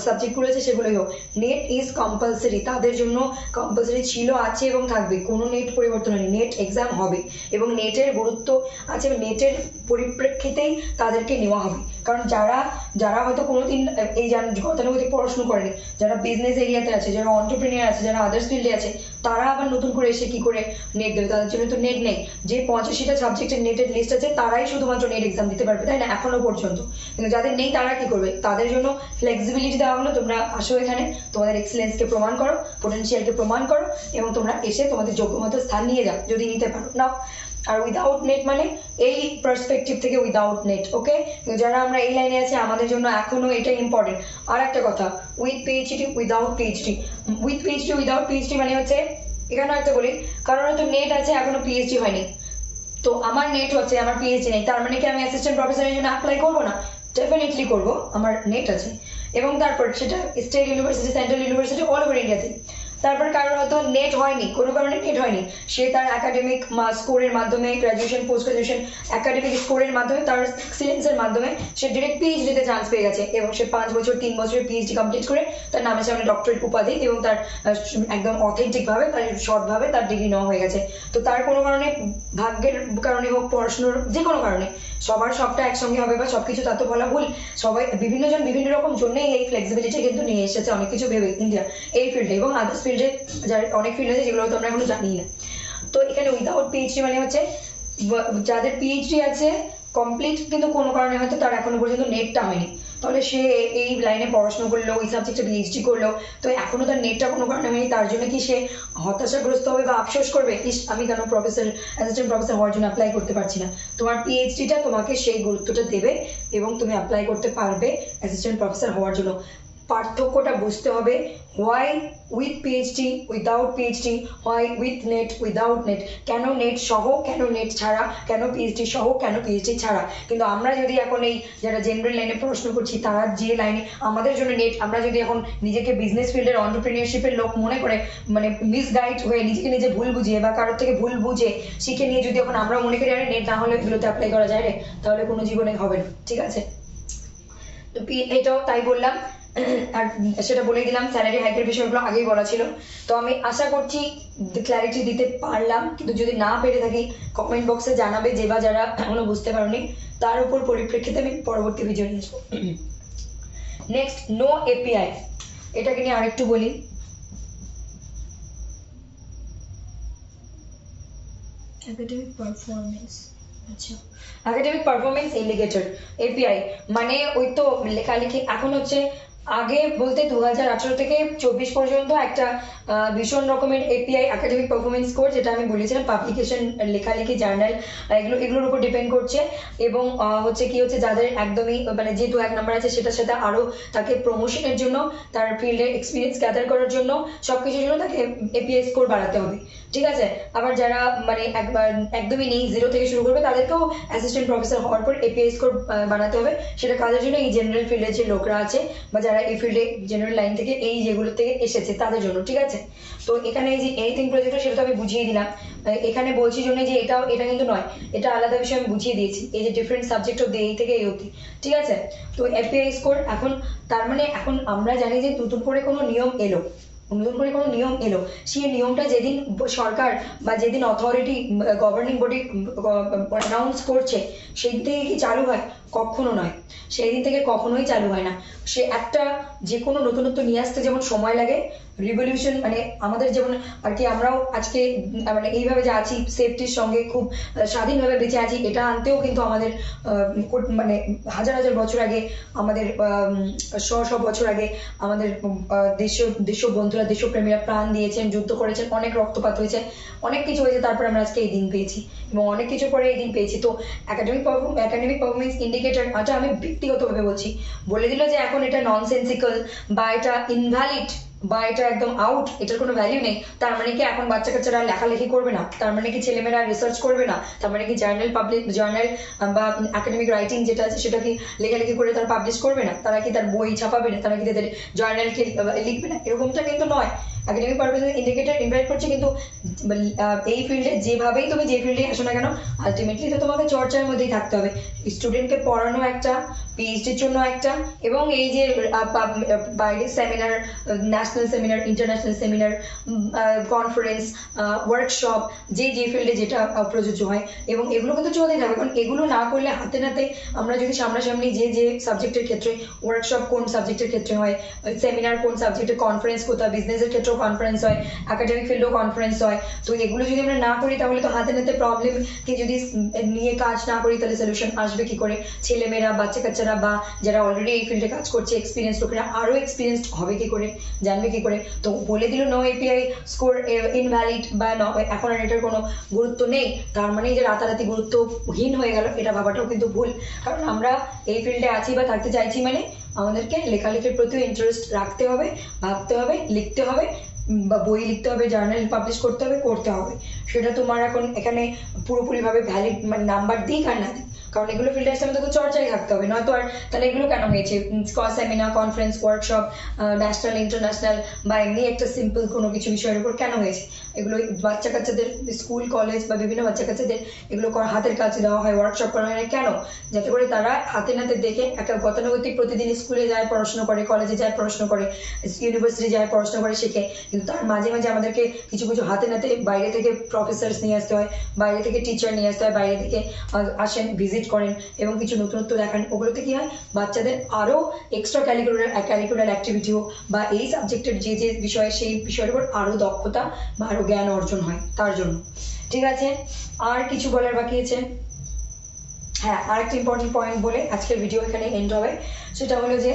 সাবজেক্টগুলো আছে সেগুলোই হোক, নেট ইজ কম্পালসারি, তাদের জন্য কম্পালসারি ছিল, আছে এবং থাকবে। কোনো নেট পরিবর্তন হয়নি, নেট এক্সাম হবে এবং নেটের গুরুত্ব আছে, নেটের পরিপ্রেক্ষিতেই তাদেরকে নেওয়া হবে। কারণ যারা যারা হয়তো কোনোদিন এই গতানুগতিক পড়াশোনা করেনি, যারা বিজনেস এরিয়াতে আছে, যারা অন্টারপ্রেনিয়ার আছে, যারা আদার্স ফিল্ডে আছে, তারা আবার নতুন করে এসে কি করে নেট দেবে? তাদের জন্য তো নেট নেই। যে 85টা সাবজেক্টের নেটের লিস্ট আছে তারাই শুধুমাত্র নেট এক্সাম দিতে পারবে, তাই না, এখনো পর্যন্ত। কিন্তু যাদের নেই তারা কি করবে? তাদের জন্য ফ্লেক্সিবিলিটি দেওয়া হলো, তোমরা আসো এখানে, তোমাদের এক্সেলেন্সকে প্রমাণ করো, পোটেনশিয়ালকে প্রমাণ করো এবং তোমরা এসে তোমাদের যোগ্যমতো স্থান নিয়ে যাও, যদি নিতে পারো নাও। আর উইদাউট নেট মানে এই পার্সপেক্টিভ থেকে উইদাউট নেট, ওকে? যারা আমরা এই লাইনে আছি আমাদের জন্য এখনো এটা ইম্পর্টেন্ট। আর একটা কথা, with PhD without PhD, with PhD without PhD মানে হচ্ছে, এখানে একটা বলি, কারণ হয়তো নেট আছে এখনো পিএইচডি হয়নি, তো আমার নেট হচ্ছে আমার পিএইচডি নেই, তার মানে কি আমি অ্যাসিস্ট্যান্ট প্রফেসরের জন্য অ্যাপ্লাই করবো না? ডেফিনেটলি করবো, আমার নেট আছে। এবং তারপর সেটা state university, central university, all over ইন্ডিয়াতে। তারপর কারোর হয়তো নেট হয়নি, কোনো কারণে নেট হয়নি, সে তার একাডেমিক স্কোরের মাধ্যমে, গ্রাজুয়েশন পোস্ট গ্রাজুয়েশন একাডেমিক স্কোরের মাধ্যমে, তার এক্সিলেন্সের মাধ্যমে সে ডিরেক্ট পিএইচডিতে চান্স পেয়ে গেছে এবং সে 5 বছর 3 বছরের পিএইচডি কমপ্লিট করে তার নামে সামনে ডক্টরেট উপাধি এবং তার একদম অথেন্টিক ভাবে, তার সৎভাবে তার ডিগ্রি নেওয়া হয়ে গেছে। তো তার কোনো কারণে, ভাগ্যের কারণে হোক, পড়াশোনার যে কোনো কারণে, সবার সবটা একসঙ্গে হবে বা সবকিছু তা তো বলা ভুল, সবাই বিভিন্ন জন বিভিন্ন রকম জন্যই এই ফ্লেক্সিবিলিটি কিন্তু নিয়ে এসেছে অনেক কিছু ভেবে ইন্ডিয়া এই ফিল্ডে এবং আদার্স ফিল্ডে, যার অনেক ফিল্ড আছে যেগুলো তো আমরা এখনো জানি না। তো এখানে উইদাউট পিএইচডি মানে হচ্ছে যাদের পিএইচডি আছে কমপ্লিট, কিন্তু কোনো কারণে হয়তো তার এখনো পর্যন্ত নেটটা হয়নি, তাহলে সে এই লাইনে পড়াশোনা করলো, ওই সাবজেক্টে পিএইচডি করলো, তো এখনো তার নেটটা কোনো কারণে হয়নি, তার জন্য কি সে হতাশাগ্রস্ত হবে বা আফসোস করবে, ইস আমি কেন প্রফেসর অ্যাসিস্ট্যান্ট প্রফেসর হওয়ার জন্য অ্যাপ্লাই করতে পারছি না? তোমার পিএইচডিটা তোমাকে সেই গুরুত্বটা দেবে এবং তুমি অ্যাপ্লাই করতে পারবে অ্যাসিস্ট্যান্ট প্রফেসর হওয়ার জন্য। পার্থক্যটা বুঝতে হবে, why with PhD without PhD, why with net without net, কেন নেট সহ, কেন নেট ছাড়া, কেন পিএইচডি সহ, কেন পিএইচডি ছাড়া। কিন্তু আমরা যদি এখন এই যারা জেনারেল লাইনে পড়াশোনা করছি, তারা যে লাইনে আমাদের জন্য নেট, আমরা যদি এখন নিজেকে বিজনেস ফিল্ডের অন্টারপ্রেনিয়রশিপের লোক মনে করে, মানে মিসগাইড হয়ে নিজেকে নিজে ভুল বুঝিয়ে বা কারোর থেকে ভুল বুঝে শিখে নিয়ে যদি এখন আমরা মনে করি আরে নেট না হলে এগুলোতে অ্যাপ্লাই করা যায় রে, তাহলে কোনো জীবনে হবে না, ঠিক আছে? তো এটাও তাই বললাম। আর সেটা বলে দিলাম, স্যালারি হাইকের বিষয়গুলো আগেই বলা ছিল। তো আমি আশা করছি ক্ল্যারিটি দিতে পারলাম, কিন্তু যদি না পেরে থাকি কমেন্ট বক্সে জানাবে, যে বা যারা এখনো বুঝতে পারোনি, তার উপর পরিপ্রেক্ষিতে আমি পরবর্তী ভিডিও নিয়ে আসবো। নেক্সট, নো এপিআই, এটাকে নিয়ে আরেকটু বলি। একাডেমিক পারফরমেন্স, আচ্ছা, একাডেমিক পারফরমেন্স ইন্ডিকেটর, এপিআই মানে ওই তো লেখালেখি এখন হচ্ছে আগে বলতে 2018 থেকে 24 পর্যন্ত একটা ভীষণ রকমের এপিআই একাডেমিক পারফরমেন্স স্কোর, যেটা আমি বলেছিলাম পাবলিকেশন, লেখালেখি, জার্নাল, এগুলোর উপর ডিপেন্ড করছে। এবং হচ্ছে কি হচ্ছে যাদের একদমই মানে যেহেতু 1 নাম্বার আছে সেটার সাথে আরো তাকে প্রমোশনের জন্য, তার ফিল্ডে এক্সপিরিয়েন্স গ্যাদার করার জন্য, সবকিছুর জন্য তাকে এপিআই স্কোর বাড়াতে হবে, ঠিক আছে। আবার যারা মানে একদমই নেই, 0 থেকে শুরু করবে, তাদেরকেও অ্যাসিস্ট্যান্ট প্রফেসর হওয়ার পর এপিআই স্কোর বানাতে হবে। সেটা কাদের জন্য? এই জেনারেল ফিল্ডের যে লোকরা আছে বা যারা এই ফিল্ডে জেনারেল লাইন থেকে এই যেগুলো থেকে এসেছে তাদের জন্য, ঠিক আছে। তো এখানে এই যে এনিথিং প্রজেক্ট, সেটা তো আমি বুঝিয়ে দিলাম। এখানে বলছি জন্য যে এটা কিন্তু নয়, এটা আলাদা বিষয়, আমি বুঝিয়ে দিয়েছি। এই যে ডিফারেন্ট সাবজেক্ট অফ এই থেকে এই অবধি, ঠিক আছে। তো এপিআই স্কোর এখন, তার মানে এখন আমরা জানি যে নতুন করে কোনো নিয়ম এলো, সেই নিয়মটা যেদিন সরকার বা যেদিন অথরিটি, গভর্নিং বডি অ্যানাউন্স করছে, সেই থেকে কি চালু হয়? কখনো নয়, সেই দিন থেকে কখনোই চালু হয় না। সে একটা যে কোনো নতুনত্ব নিয়ে আসতে যেমন সময় লাগে, রিভলিউশন মানে আমাদের যেমন আর কি, আমরাও আজকে মানে এইভাবে যে আছি সেফটির সঙ্গে, খুব স্বাধীনভাবে বেঁচে আছি, এটা আনতেও কিন্তু আমাদের মানে হাজার হাজার বছর আগে, আমাদের শ বছর আগে আমাদের দেশীয় বন্ধুরা, দেশপ্রেমীরা প্রাণ দিয়েছেন, যুদ্ধ করেছেন, অনেক রক্তপাত হয়েছে, অনেক কিছু হয়েছে, তারপর আমরা আজকে এই দিন পেয়েছি এবং অনেক কিছু পরে এই দিন পেয়েছি। তো একাডেমিক পারফরমেন্স ইন্ডিকেটর, আচ্ছা আমি ব্যক্তিগতভাবে বলছি, বলে দিল যে এখন এটা ননসেন্সিক্যাল বা এটা ইনভ্যালিড বা এটা একদম আউট, এটার কোনো ভ্যালিউ নেই, তার মানে কি এখন বাচ্চা কাচ্চারা লেখালেখি করবে না? তার মানে কি ছেলেমেয়েরা রিসার্চ করবে না? তার মানে কি জার্নাল বা একাডেমিক রাইটিং যেটা আছে সেটা কি লেখালেখি করে তারা পাবলিশ করবে না? তারা কি তার বই ছাপাবে না? তারা কি তাদের জার্নালকে লিখবে না? এরকমটা কিন্তু নয়। একাডেমিক পারপাস ইন্ডিকেটর ইনভাইট করছে, কিন্তু এই ফিল্ডে যেভাবেই তুমি যে ফিল্ডে আসো না কেন, আলটিমেটলি তো তোমাকে চর্চার মধ্যেই থাকতে হবে। স্টুডেন্টকে পড়ানো একটা, পিএইচডির জন্য একটা, এবং এই যে বাইরে seminar, national seminar, international seminar, conference, workshop, যে ফিল্ডে যেটা প্রযোজ্য হয়, এবং এগুলো কিন্তু চলতেই থাকবে। কারণ এগুলো না করলে হাতে নাতে আমরা যদি সামনাসামনি যে সাবজেক্টের ক্ষেত্রে ওয়ার্কশপ কোন সাবজেক্টের ক্ষেত্রে হয়, সেমিনার কোন সাবজেক্টের, কনফারেন্স কোথাও, বিজনেসের ক্ষেত্রেও কনফারেন্স হয়, একাডেমিক ফিল্ডেও কনফারেন্স হয়, তো এগুলো যদি আমরা না করি তাহলে তো হাতে নাতে প্রবলেমকে যদি নিয়ে কাজ না করি তাহলে সলিউশন আসবে কি করে? ছেলেমেয়েরা, বাচ্চা কাচ্চারা বা যারা অলরেডি এই ফিল্ডে কাজ করছে, এক্সপিরিয়েন্স লোকেরা আরো এক্সপিরিয়েন্সড হবে কি করে, জানবে কি করে? তো বলে দিল নো এপিআই স্কোর ইনভ্যালিড বা এখন আর এটার কোনো গুরুত্ব নেই, তার মানে যে রাতারাতি গুরুত্বহীন হয়ে গেল, এটা ভাবাটাও কিন্তু ভুল। কারণ আমরা এই ফিল্ডে আছি বা থাকতে চাইছি মানে আমাদেরকে লেখালেখির প্রতিও ইন্টারেস্ট রাখতে হবে, ভাবতে হবে, লিখতে হবে, বা বই লিখতে হবে, জার্নাল পাবলিশ করতে হবে। সেটা তোমার এখন এখানে পুরোপুরি ভাবে ভ্যালিড মানে নাম্বার দিক আর না দিক, কারণ এগুলো ফিল্ডে আসতে আমাদের তো চর্চাই থাকতে হবে, নয়তো আর তাহলে এগুলো কেন হয়েছে? Seminar, conference, workshop, national, international বা এমনি একটা সিম্পল কোনো কিছু বিষয়ের উপর কেন হয়েছে? এগুলো বাচ্চা কাচ্চাদের স্কুল, কলেজ বা বিভিন্ন বাচ্চা কাচ্চাদের এগুলো হাতের কাছে দেওয়া হয়, ওয়ার্কশপ করা হয় কেন? যাতে করে তারা হাতে নাতে দেখে একটা গতানুগতিক প্রতিদিন স্কুলে যায়, পড়াশোনা করে, কলেজে যায়, পড়াশোনা করে, ইউনিভার্সিটি যায়, পড়াশোনা করে, শেখে, কিন্তু তার মাঝে মাঝে আমাদেরকে কিছু হাতে নাতে বাইরে থেকে প্রফেসরস নিয়ে আসতে হয়, বাইরে থেকে টিচার নিয়ে আসতে হয়, বাইরে থেকে আসেন, ভিজিট করেন এবং কিছু নতুনত্ব দেখান। ওগুলোতে কি হয়, বাচ্চাদের আরো এক্সট্রা ক্যারিকুলার অ্যাক্টিভিটিও বা এই সাবজেক্টের যে বিষয়, সেই বিষয়ের উপর আরো দক্ষতা বা আরো জ্ঞান অর্জন হয় তার জন্য। ঠিক আছে, আর কিছু বলার বাকি আছে? হ্যাঁ, আরেকটা ইম্পর্টেন্ট পয়েন্ট বলে আজকের ভিডিও এখানে এন্ড হবে, সেটা হলো যে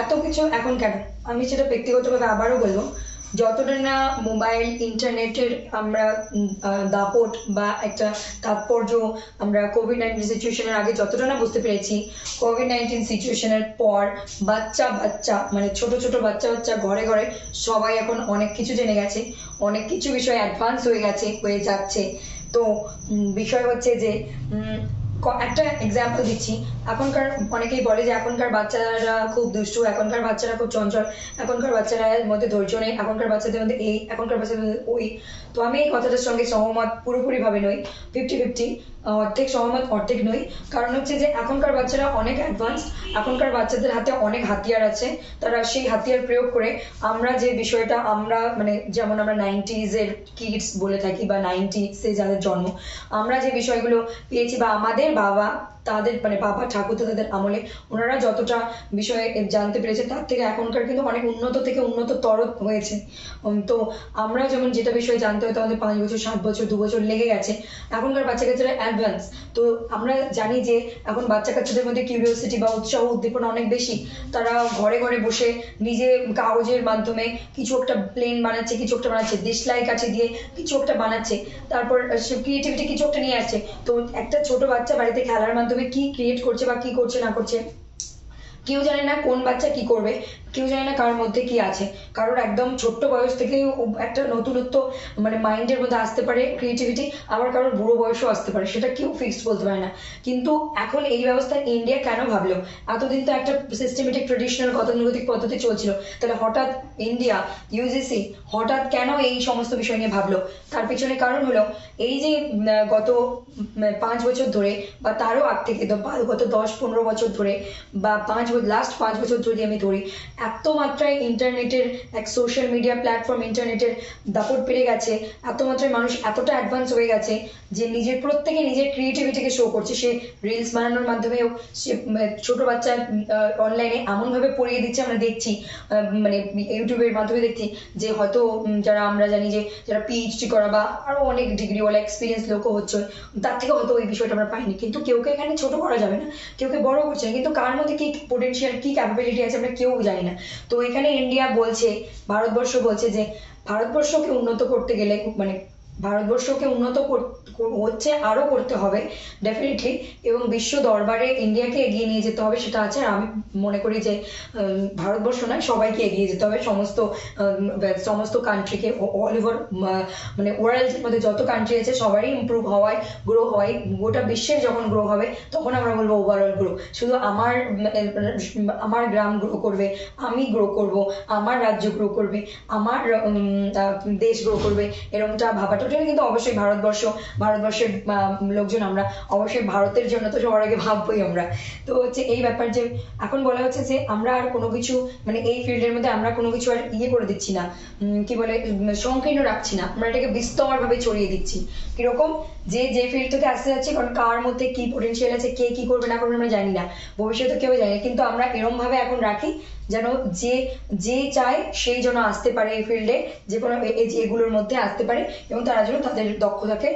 এত কিছু এখন কেন? আমি সেটা ব্যক্তিগতভাবে আবারও বলবো, যতটা না মোবাইল, ইন্টারনেটের আমরা দাপট বা একটা তাৎপর্য আমরা কোভিড-19 সিচুয়েশনের আগে যতটা না বুঝতে পেরেছি, কোভিড-19 সিচুয়েশনের পর বাচ্চা মানে ছোট বাচ্চা ঘরে সবাই এখন অনেক কিছু জেনে গেছে, অনেক কিছু বিষয় অ্যাডভান্স হয়ে যাচ্ছে। তো বিষয় হচ্ছে যে একটা এক্সাম্পল দিচ্ছি, এখনকার অনেকেই বলে যে এখনকার বাচ্চারা খুব দুষ্টু, এখনকার বাচ্চারা খুব চঞ্চল, এখনকার বাচ্চারা মধ্যে ধৈর্য নেই, এখনকার বাচ্চাদের মধ্যে এই, এখনকার বাচ্চাদের মধ্যে ওই। তো আমি এই কথাটার সঙ্গে সহমত পুরোপুরি ভাবে নই, 50-50, অর্ধেক সহমত অর্ধেক নই। কারণ হচ্ছে যে এখনকার বাচ্চারা অনেক অ্যাডভান্স, এখনকার বাচ্চাদের হাতে অনেক হাতিয়ার আছে, তারা সেই হাতিয়ার প্রয়োগ করে আমরা যে বিষয়টা আমরা মানে যেমন আমরা 90s এর কিডস বলে থাকি বা 90s এ যাদের জন্ম, আমরা যে বিষয়গুলো পেয়েছি বা আমাদের বাবা তাদের মানে বাবা ঠাকুরদাদের আমলে ওনারা যতটা বিষয়ে জানতে পেরেছে তার থেকে এখনকার কিন্তু অনেক উন্নত থেকে উন্নততর হয়েছে। তো আমরা যেমন যেটা বিষয়ে জানতে হতো আমাদের 5 বছর 7 বছর 2 বছর লেগে গেছে, এখনকার বাচ্চা কাচ্চারা অ্যাডভান্স। তো আমরা জানি যে এখন বাচ্চা কাচ্চাদের মধ্যে কিউরিওসিটি বা উৎসাহ উদ্দীপনা অনেক বেশি। তারা ঘরে ঘরে বসে নিজে কাগজের মাধ্যমে কিছু একটা প্লেন বানাচ্ছে, কিছু একটা বানাচ্ছে, দেশলাই কাছে দিয়ে কিছু একটা বানাচ্ছে, তারপর ক্রিয়েটিভিটি কিছু একটা নিয়ে আসছে। তো একটা ছোট বাচ্চা বাড়িতে খেলার মাধ্যমে কি ক্রিয়েট করছে বা কি করছে না করছে কেউ জানে না, কোন বাচ্চা কি করবে কেউ জানে না, কার মধ্যে কি আছে। কারোর একদম ছোট্ট বয়স থেকেই একটা নতুনত্ব মানে মাইন্ডের মধ্যে আসতে পারে ক্রিয়েটিভিটি, আবার কারোর বুড়ো বয়সও আসতে পারে, সেটা কেউ ফিক্সড বলতে পারে না। কিন্তু এখন এই ব্যবস্থা ইন্ডিয়া কেন ভাবলো? এতদিন তো একটা সিস্টেমেটিক ট্রেডিশনাল গতানুগতিক পদ্ধতি চলছিল, তাহলে হঠাৎ ইন্ডিয়া ইউজিসি হঠাৎ কেন এই সমস্ত বিষয় নিয়ে ভাবলো? তার পিছনে কারণ হলো এই যে গত 5 বছর ধরে বা তারও আগ থেকে গত 10-15 বছর ধরে বা লাস্ট 5 বছর যদি আমি ধরি, এত মাত্রায় ইন্টারনেটের এক সোশ্যাল মিডিয়া প্ল্যাটফর্ম ইন্টারনেটের দাপট বেড়ে গেছে, এত মাত্রায় মানুষ এতটা অ্যাডভান্স হয়ে গেছে যে প্রত্যেকে নিজের ক্রিয়েটিভিটিকে শো করছে। সে রিলস বানানোর মাধ্যমে হোক, সে ছোট বাচ্চা অনলাইনে এমন ভাবে পড়িয়ে দিচ্ছে, আমরা দেখছি মানে ইউটিউবের মাধ্যমে দেখছি যে হয়তো যারা আমরা জানি যে যারা পিএইচডি করা বা আরো অনেক ডিগ্রি ওয়ালা এক্সপিরিয়েন্স লোকও হচ্ছে, তার থেকে হয়তো ওই বিষয়টা আমরা পাইনি। কিন্তু কেউকে এখানে ছোট করা যাবে না, কেউকে বড় করছে না, কিন্তু কার মধ্যে কি পোটেনশিয়াল কি ক্যাপাবিলিটি আছে আমরা কেউ জানি না। তো এখানে ইন্ডিয়া বলছে, ভারতবর্ষ বলছে যে ভারতবর্ষকে উন্নত করতে গেলে মানে ভারতবর্ষকে উন্নত হচ্ছে, আরো করতে হবে ডেফিনেটলি, এবং বিশ্ব দরবারে ইন্ডিয়াকে এগিয়ে নিয়ে যেতে হবে, সেটা আছে। আর আমি মনে করি যে ভারতবর্ষ নয়, সবাইকে এগিয়ে যেতে হবে, সমস্ত কান্ট্রিকে, অল ওভার মানে ওয়ার্ল্ডের মধ্যে যত কান্ট্রি আছে সবারই ইমপ্রুভ হওয়ায়, গ্রো হওয়ায়, গোটা বিশ্বের যখন গ্রো হবে তখন আমরা বলবো ওভারঅল গ্রো। শুধু আমার গ্রাম গ্রো করবে, আমি গ্রো করব, আমার রাজ্য গ্রো করবে, আমার দেশ গ্রো করবে, এরকমটা ভাবাটা কিন্তু অবশ্যই ভারতবর্ষের লোকজন আমরা অবশ্যই ভারতের জন্য তো সবার আগে ভাববোই আমরা। তো হচ্ছে এই ব্যাপার যে এখন বলা হচ্ছে যে আমরা আর কোনো কিছু মানে এই ফিল্ডের মধ্যে আমরা কোনো কিছু আর করে দিচ্ছি না, কি বলে সংকীর্ণ রাখছি না, আমরা এটাকে বিস্তর ভাবে ছড়িয়ে দিচ্ছি। কিরকম? যে ফিল্ড থেকে আসতে যাচ্ছে, কারণ কার মধ্যে কি পোটেনশিয়াল আছে, কে কি করবে না করবে আমরা জানি না, ভবিষ্যতে কেউ জানি না, কিন্তু আমরা এরকম ভাবে এখন রাখি যেন যে চায় সেই যেন আসতে পারে এই ফিল্ডে, যে কোনো এগুলোর মধ্যে আসতে পারে, এবং তারা যেন তাদের দক্ষতাকে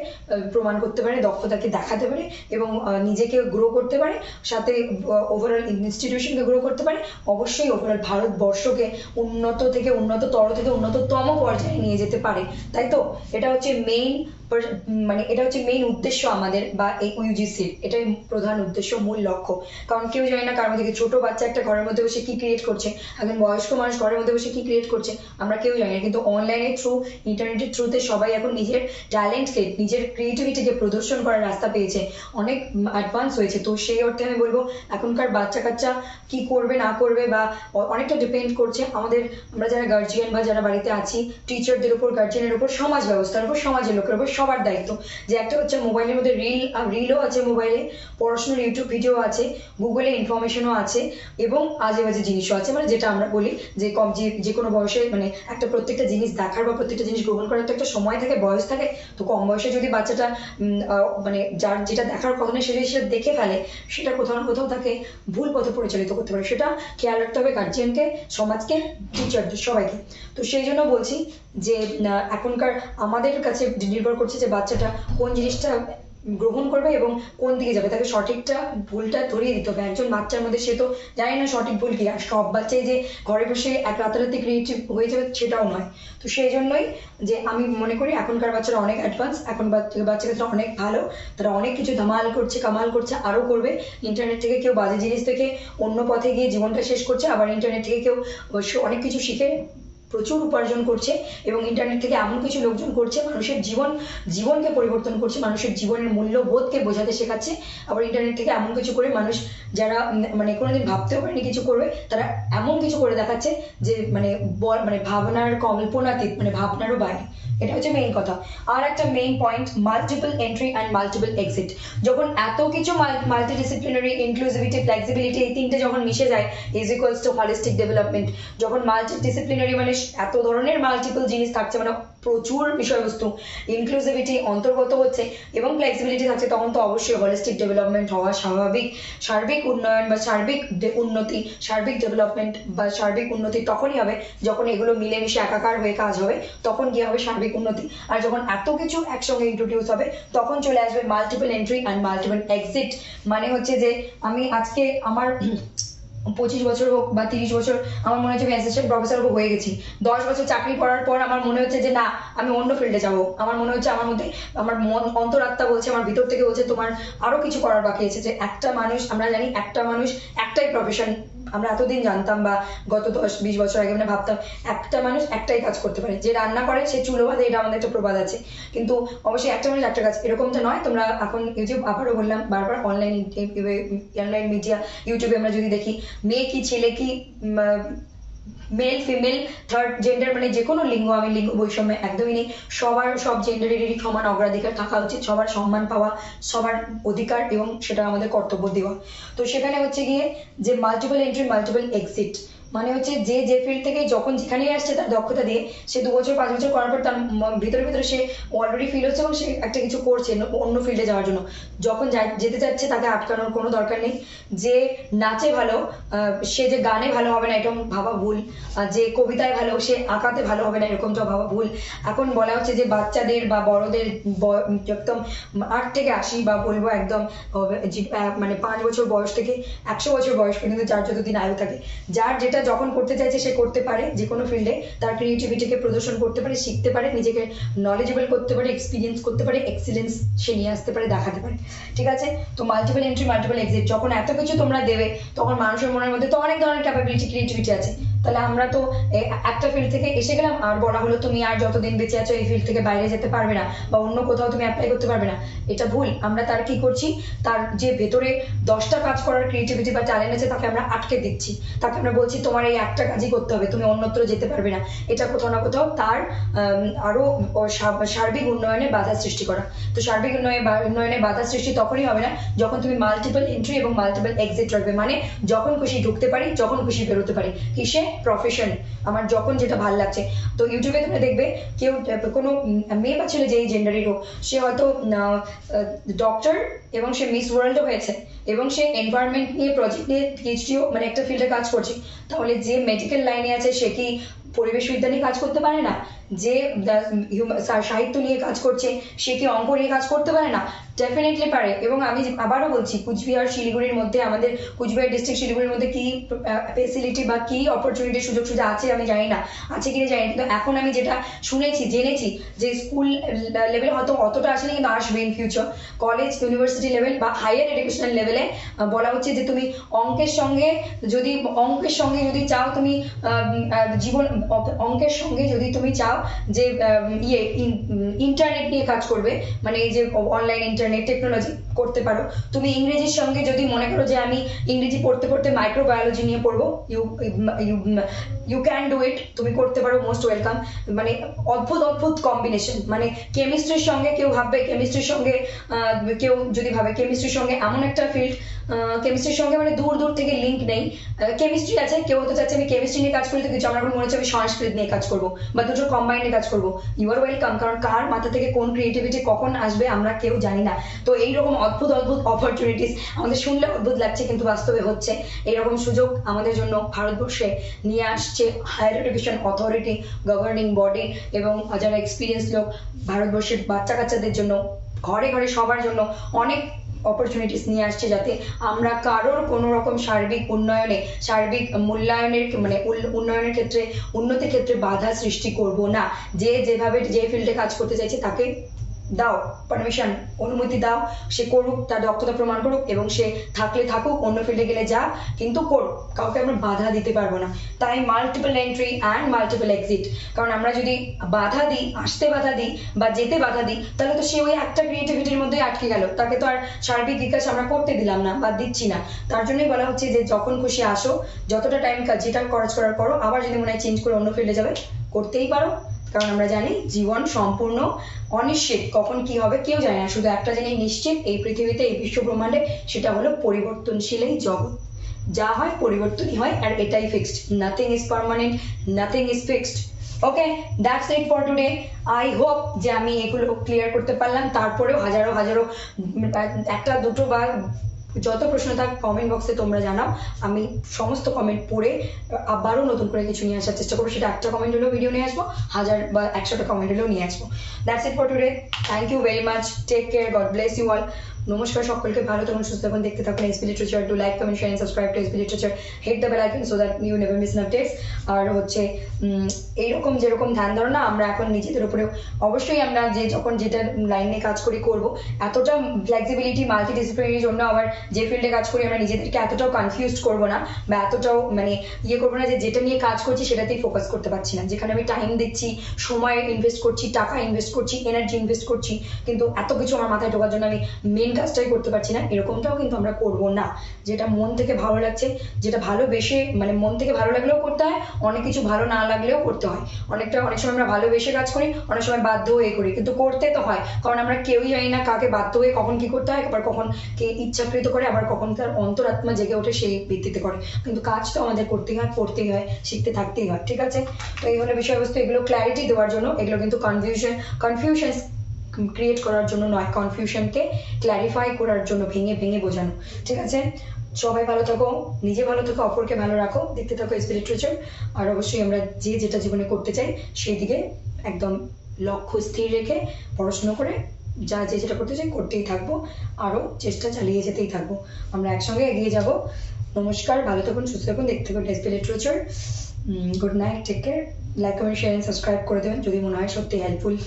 প্রমাণ করতে পারে, দক্ষতাকে দেখাতে পারে, এবং নিজেকে গ্রো করতে পারে, সাথে ওভারঅল ইনস্টিটিউশনকে গ্রো করতে পারে, অবশ্যই ওভারঅল ভারতবর্ষকে উন্নততর থেকে উন্নততম পর্যায়ে নিয়ে যেতে পারে। তাই তো এটা হচ্ছে মেইন উদ্দেশ্য আমাদের, বা এই ইউজিসির এটাই প্রধান উদ্দেশ্য, মূল লক্ষ্য। কারণ কেউ জানে না কার মধ্যে, ছোট বাচ্চা একটা ঘরের মধ্যে বসে কি ক্রিয়েট করছে, একজন বয়স্ক মানুষ ঘরের মধ্যে বসে কি ক্রিয়েট করছে আমরা কেউ জানি না, কিন্তু অনলাইনের থ্রু, ইন্টারনেটের থ্রুতে সবাই এখন নিজের ট্যালেন্টকে, নিজের ক্রিয়েটিভিটিকে প্রদর্শন করার রাস্তা পেয়েছে, অনেক অ্যাডভান্স হয়েছে। তো সেই অর্থে আমি বলবো এখনকার বাচ্চা কাচ্চা কি করবে না করবে বা অনেকটা ডিপেন্ড করছে আমরা যারা গার্জিয়ান বা যারা বাড়িতে আছি, টিচারদের উপর, গার্জিয়ানের উপর, সমাজ ব্যবস্থার উপর, সমাজের লোকের উপর, সবার দায়িত্ব। যে একটা হচ্ছে মোবাইলের মধ্যে রিলও আছে, মোবাইলে পড়াশোনার ইউটিউব ভিডিও আছে, গুগলে ইনফরমেশনও আছে, এবং আজে বাজে জিনিসও আছে, মানে যেটা আমরা বলি যে কোনো বয়সে মানে একটা প্রত্যেকটা জিনিস দেখার বা প্রত্যেকটা জিনিস গ্রহণ করার তো একটা সময় থাকে, বয়স থাকে। তো কম বয়সে যদি বাচ্চাটা মানে যার যেটা দেখার কথা না সেটা সে দেখে ফেলে, সেটা কোথাও না কোথাও তাকে ভুল পথে পরিচালিত করতে পারে। সেটা খেয়াল রাখতে হবে গার্জিয়ানকে, সমাজকে, টিচারদের, সবাইকে। তো সেই জন্য বলছি যে এখনকার আমাদের কাছে নির্ভর করছে যে বাচ্চাটা কোন জিনিসটা গ্রহণ করবে এবং কোন দিকে যাবে, তাকে সঠিকটা ভুলটা ধরিয়ে দিতে হবে। একজন বাচ্চার মধ্যে সে তো জানে না সঠিক ভুল কি, আর সব বাচ্চাই যে ঘরে বসে এক রাতারাতি ক্রিয়েটিভ হয়ে যাবে সেটাও নয়। তো সেই জন্যই যে আমি মনে করি এখনকার বাচ্চারা অনেক অ্যাডভান্স, এখন বাচ্চারা অনেক ভালো, তারা অনেক কিছু ধামাল করছে, কামাল করছে, আরো করবে। ইন্টারনেট থেকে কেউ বাজে জিনিস থেকে অন্য পথে গিয়ে জীবনটা শেষ করছে, আবার ইন্টারনেট থেকে কেউ অনেক কিছু শিখে প্রচুর উপার্জন করছে, এবং ইন্টারনেট থেকে এমন কিছু লোকজন করছে মানুষের জীবনকে পরিবর্তন করছে, মানুষের জীবনের মূল্যবোধকে বোঝাতে শেখাচ্ছে। আবার ইন্টারনেট থেকে এমন কিছু করে মানুষ যারা মানে কোনোদিন ভাবতেও পারেনি কিছু করবে, তারা এমন কিছু করে দেখাচ্ছে যে মানে ভাবনার কল্পনাতীত, মানে ভাবনারও বাইরে। এটা হচ্ছে মেইন কথা। আর একটা main point, multiple entry and multiple exit. যখন এত কিছু মাল্টিডিসিপ্লিনারি, ইনক্লুসিভিটি, ফ্লেক্সিবিলিটি, এই তিনটে যখন মিশে যায়, is equals to holistic development. যখন মাল্টিডিসিপ্লিনারি মানে এত ধরনের মাল্টিপল জিনিস থাকছে, মানে প্রচুর বিষয়বস্তু, ইনক্লুসিভিটি অন্তর্গত হচ্ছে এবং ফ্লেক্সিবিলিটি থাকছে, তখন তো অবশ্যই হলিস্টিক ডেভেলপমেন্ট হওয়া স্বাভাবিক। সার্বিক উন্নয়ন বা সার্বিক উন্নতি, সার্বিক ডেভেলপমেন্ট বা সার্বিক উন্নতি তখনই হবে যখন এগুলো মিলেমিশে একাকার হয়ে কাজ হবে, তখন কি হবে সার্বিক উন্নতি। আর যখন এত কিছু একসঙ্গে ইন্ট্রোডিউস হবে তখন চলে আসবে multiple entry and multiple exit. মানে হচ্ছে যে আমি আজকে আমার 25 বছর হোক বা 30 বছর আমার মনে হচ্ছে আমি অ্যাসিস্ট্যান্ট প্রফেসর হয়ে গেছি, 10 বছর চাকরি করার পর আমার মনে হচ্ছে যে না আমি অন্য ফিল্ডে যাবো, আমার মনে হচ্ছে আমার মধ্যে আমার মন অন্তরাত্মা বলছে, আমার ভিতর থেকে বলছে তোমার আরো কিছু করার বাকি আছে। যে একটা মানুষ, আমরা জানি একটা মানুষ একটাই প্রফেশন, আমরা এতদিন জানতাম বা গত 10-20 বছর আগে মানে ভাবতাম একটা মানুষ একটাই কাজ করতে পারে, যে রান্না করে সে চুলো বাঁধে, এটা আমাদের একটা প্রবাদ আছে, কিন্তু অবশ্যই একটা মানুষ একটা কাজ এরকমটা নয়। তোমরা এখন ইউটিউব, আবারও বললাম বারবার, অনলাইন মিডিয়া, ইউটিউবে আমরা যদি দেখি মেয়ে কি ছেলে কি, মেল ফিমেল থার্ড জেন্ডার মানে যে কোনো লিঙ্গ, আমি লিঙ্গ বৈষম্য একদমই নেই, সবার সব জেন্ডারেরই সমান অগ্রাধিকার থাকা উচিত, সবার সম্মান পাওয়া, সবার অধিকার এবং সেটা আমাদের কর্তব্য দেওয়া। তো সেখানে হচ্ছে গিয়ে যে মাল্টিপল এন্ট্রি মাল্টিপল এক্সিট মানে হচ্ছে যে যে ফিল্ড থেকে যখন যেখানেই আসছে তার দক্ষতা দিয়ে সে 2 বছর 5 বছর করার পর তার ভিতরে ভিতরে সে অলরেডি ফিল হচ্ছে এবং সে একটা কিছু করছে অন্য ফিল্ডে যাওয়ার জন্য, যখন যেতে যাচ্ছে তাকে আটকানোর কোনো দরকার নেই। যে নাচে ভালো সে যে গানে ভালো হবে না এরকম ভাবা ভুল, যে কবিতায় ভালো সে আঁকাতে ভালো হবে না এরকমটা ভাবা ভুল। এখন বলা হচ্ছে যে বাচ্চাদের বা বড়দের একদম 8 থেকে 80 বা বলবো একদম মানে 5 বছর বয়স থেকে 100 বছর বয়স পর্যন্ত যার যতদিন আয়ু থাকে, যার যেটা যখন করতে চাইছে সে করতে পারে, যে কোনো ফিল্ডে তার ক্রিয়েটিভিটিকে প্রদর্শন করতে পারে, শিখতে পারে, নিজেকে নলেজেবল করতে পারে, এক্সপিরিয়েন্স করতে পারে, এক্সিলেন্স সে নিয়ে আসতে পারে, দেখাতে পারে। ঠিক আছে, তো মাল্টিপল এন্ট্রি মাল্টিপল এক্সিট যখন এত কিছু তোমরা দেবে তখন মানুষের মনের মধ্যে তো অনেক ধরনের ক্যাপাবিলিটি ক্রিয়েটিভিটি আছে, তাহলে আমরা তো একটা ফিল্ড থেকে এসে গেলাম আর বলা হলো তুমি আর যতদিন বেঁচে আছো এই ফিল্ড থেকে বাইরে যেতে পারবে না বা অন্য কোথাও তুমি অ্যাপ্লাই করতে পারবে না, এটা ভুল। আমরা তার কি করছি, তার যে ভেতরে 10টা কাজ করার ক্রিয়েটিভিটি বা ট্যালেন্ট আছে তাকে আমরা আটকে দিচ্ছি, তাকে আমরা বলছি তোমার এই একটা কাজই করতে হবে, তুমি অন্যত্র যেতে পারবে না। এটা কোথাও না কোথাও তার আরো সার্বিক উন্নয়নে বাধা সৃষ্টি করা। তো সার্বিক উন্নয়নে বাধা সৃষ্টি তখনই হবে না যখন তুমি মাল্টিপল এন্ট্রি এবং মাল্টিপল এক্সিট রাখবে, মানে যখন খুশি ঢুকতে পারি যখন খুশি বেরোতে পারি, কিসে, প্রফেশন, আমার যখন যেটা ভালো লাগছে। তো ইউটিউবে তোমরা দেখবে কেউ কোনো মেয়ে বা ছেলে যেই জেন্ডারের হোক সে হয়তো ডক্টর এবং সে মিস ওয়ার্ল্ডও হয়েছে এবং সে এনভায়রনমেন্ট নিয়ে প্রজেক্ট নিয়ে পিএইচডিও মানে একটা ফিল্ডে কাজ করছে, তাহলে যে মেডিকেল লাইনে আছে সে কি পরিবেশ বিজ্ঞান নিয়ে কাজ করতে পারে না? যে সাহিত্য নিয়ে কাজ করছে সে কি অঙ্ক নিয়ে কাজ করতে পারে না? ডেফিনেটলি পারে। এবং আমি আবারও বলছি, কুচবিহার শিলিগুড়ির মধ্যে, আমাদের কুচবিহার ডিস্ট্রিক্ট শিলিগুড়ির মধ্যে কি ফেসিলিটি বা কি অপরচুনিটি সুযোগ সুবিধা আছে আমি জানি না, আছে কিনা জানি না, কিন্তু এখন আমি যেটা শুনেছি জেনেছি যে স্কুল লেভেলে হয়তো অতটা আসেনি কিন্তু আসবে in future, college university level বা হায়ার এডুকেশনাল লেভেলে বলা হচ্ছে যে তুমি অঙ্কের সঙ্গে যদি চাও তুমি জীবন, অঙ্কের সঙ্গে যদি তুমি চাও যে ইন্টারনেট নিয়ে কাজ করবে, মানে এই যে অনলাইন ইন্টারনেট টেকনোলজি করতে পারো, তুমি ইংরেজির সঙ্গে যদি মনে করো যে আমি ইংরেজি পড়তে পড়তে মাইক্রোবায়োলজি নিয়ে পড়বো, ইউ ক্যান ডু ইট, তুমি করতে পারো, মোস্ট ওয়েলকাম। মানে অদ্ভুত অদ্ভুত কম্বিনেশন, মানে কেমিস্ট্রির সঙ্গে কেউ ভাববে, কেমিস্ট্রির সঙ্গে কেউ যদি ভাবে কেমিস্ট্রির সঙ্গে এমন একটা ফিল্ড, কেমিস্ট্রির সঙ্গে মানে দূর দূর থেকে লিঙ্ক নেই, কেমিস্ট্রি আছে, কেউ হতে চাচ্ছে আমি কেমিস্ট্রি নিয়ে কাজ করি তো কিছু আমার মনে হচ্ছে আমি সংস্কৃত নিয়ে কাজ করবো বা দুটো কম্বাইন্ডে কাজ করবো, ইউ আর ওয়েলকাম। কারণ কার মাথা থেকে কোন ক্রিয়েটিভিটি কখন আসবে আমরা কেউ জানি না। তো এইরকম অদ্ভুত অদ্ভুত অপরচুনিটিস আমাদের শুনলে অদ্ভুত লাগছে কিন্তু বাস্তবে হচ্ছে, এইরকম সুযোগ আমাদের জন্য ভারতবর্ষে নিয়ে আসছে higher education authority, governing body এবং যারা এক্সপিরিয়েন্স লোক, ভারতবর্ষের বাচ্চা কাচ্চাদের জন্য, ঘরে ঘরে সবার জন্য অনেক অপরচুনিটিস নিয়ে আসছে, যাতে আমরা কারোর কোনো রকম সার্বিক উন্নয়নে, সার্বিক মূল্যায়নের মানে উন্নয়নের ক্ষেত্রে, উন্নতির ক্ষেত্রে বাধা সৃষ্টি করব না। যে যেভাবে যে ফিল্ডে কাজ করতে চাইছে তাকে দাও পারমিশন, অনুমতি দাও, সে করুক, তার দক্ষতা প্রমাণ করুক এবং সে থাকলে থাকুক, অন্য ফিল্ডে গেলে যা, কিন্তু করুক, কাউকে আমরা বাধা দিতে পারবো না। তাই multiple entry and multiple exit, কারণ আমরা যদি বাধা দিই, আসতে বাধা দিই বা যেতে বাধা দিই, তাহলে তো সে ওই একটা ক্রিয়েটিভিটির মধ্যে আটকে গেল, তাকে তো আর সার্বিক বিকাশ আমরা করতে দিলাম না বা দিচ্ছি না। তার জন্যই বলা হচ্ছে যে যখন খুশি আসো, যতটা টাইম যেটা খরচ করার করো, আবার যদি মনে হয় চেঞ্জ করে অন্য ফিল্ডে যাবে করতেই পারো, কারণ আমরা জানি জীবন সম্পূর্ণ অনিশ্চিত, কখন কি হবে কেউ জানে না। শুধু একটা জিনিস নিশ্চিত এই পৃথিবীতে, এই বিশ্ব ব্রহ্মাণ্ডে, সেটা হলো পরিবর্তনশীল এই জগৎ, যা হয় পরিবর্তনই হয়, আর এটাই fixed, nothing is permanent, nothing is fixed. Okay, that's it for today. I hope যে আমি এগুলো ক্লিয়ার করতে পারলাম। তারপরেও হাজারো হাজারো একটা দুটো বা যত প্রশ্ন থাক কমেন্ট বক্সে তোমরা জানাও, আমি সমস্ত কমেন্ট পড়ে আবারও নতুন করে কিছু নিয়ে আসার চেষ্টা করবো। সেটা একটা কমেন্ট হলেও ভিডিও নিয়ে আসবো, 1000 বা 100টা কমেন্ট হলেও নিয়ে আসবো। That's it for today. Thank you very much, take care, God bless you all. নমস্কার সকলকে, ভালো থাকুন, সুস্থ থাকুন, দেখতে থাকুন SP literature. To like, comment, share, subscribe to SP literature, hit the bell icon so that you never miss an updates. আর হচ্ছে এইরকম যেরকম ধ্যান ধারণা আমরা এখন নিজেদের উপরেও অবশ্যই আমরা যে যখন যেটা লাইনে কাজ করি করব, এতটা ফ্লেক্সিবিলিটি মাল্টি ডিসিপ্লিনারির জন্য আবার যে ফিল্ডে কাজ করি আমরা নিজেদেরকে এতটাও কনফিউজড করবো না, বা এতটাও মানে করবো না যে যেটা নিয়ে কাজ করছি সেটাতেই ফোকাস করতে পারছি না। যেখানে আমি টাইম দিচ্ছি, সময় ইনভেস্ট করছি, টাকা ইনভেস্ট করছি, এনার্জি ইনভেস্ট করছি, কিন্তু এত কিছু আমার মাথায় ঢোকার জন্য আমি মেন কাজটাই করতে পারছি না, এরকমটাও কিন্তু আমরা করবো না। যেটা মন থেকে ভালো লাগছে, যেটা ভালোবেসে, মানে মন থেকে ভালো লাগলেও করতে হয়, অনেক কিছু ভালো না লাগলেও করতে হয়। অনেক সময় আমরা ভালোবেসে কাজ করি, অনেক সময় বাধ্য হয়ে করি, কিন্তু করতে তো হয়, কারণ আমরা কেউই জানি না কাকে বাধ্য হয়ে কখন কি করতে হয়, আবার কখন কে ইচ্ছাকৃত করে, আবার কখন তার অন্তরাত্মা জেগে ওঠে সেই ভিত্তিতে করে। কিন্তু কাজ তো আমাদের করতেই হয়, পড়তেই হয়, শিখতে থাকতেই হয়, ঠিক আছে? তো এই হলো বিষয়বস্তু। এগুলো ক্ল্যারিটি দেওয়ার জন্য, এগুলো কিন্তু কনফিউশন ক্রিয়েট করার জন্য নয়, কনফিউশনকে ক্ল্যারিফাই করার জন্য, ভেঙে ভেঙে বোঝানো, ঠিক আছে? সবাই ভালো থাকো, নিজে ভালো থাকো, অপরকে ভালো রাখো, দেখতে থাকো এসপি লিটারেচার। আর অবশ্যই আমরা যে যেটা জীবনে করতে চাই সেই দিকে একদম লক্ষ্য স্থির রেখে পড়াশোনা করে যা যে যেটা করতে চাই করতেই থাকবো, আরও চেষ্টা চালিয়ে যেতেই থাকবো, আমরা একসঙ্গে এগিয়ে যাব। নমস্কার, ভালো থাকুন, সুস্থ থাকুন, দেখতে থাকুন SP literature. Good night, take care. Like, comment, share and subscribe করে দেবেন যদি মনে হয় সত্যি হেল্পফুল।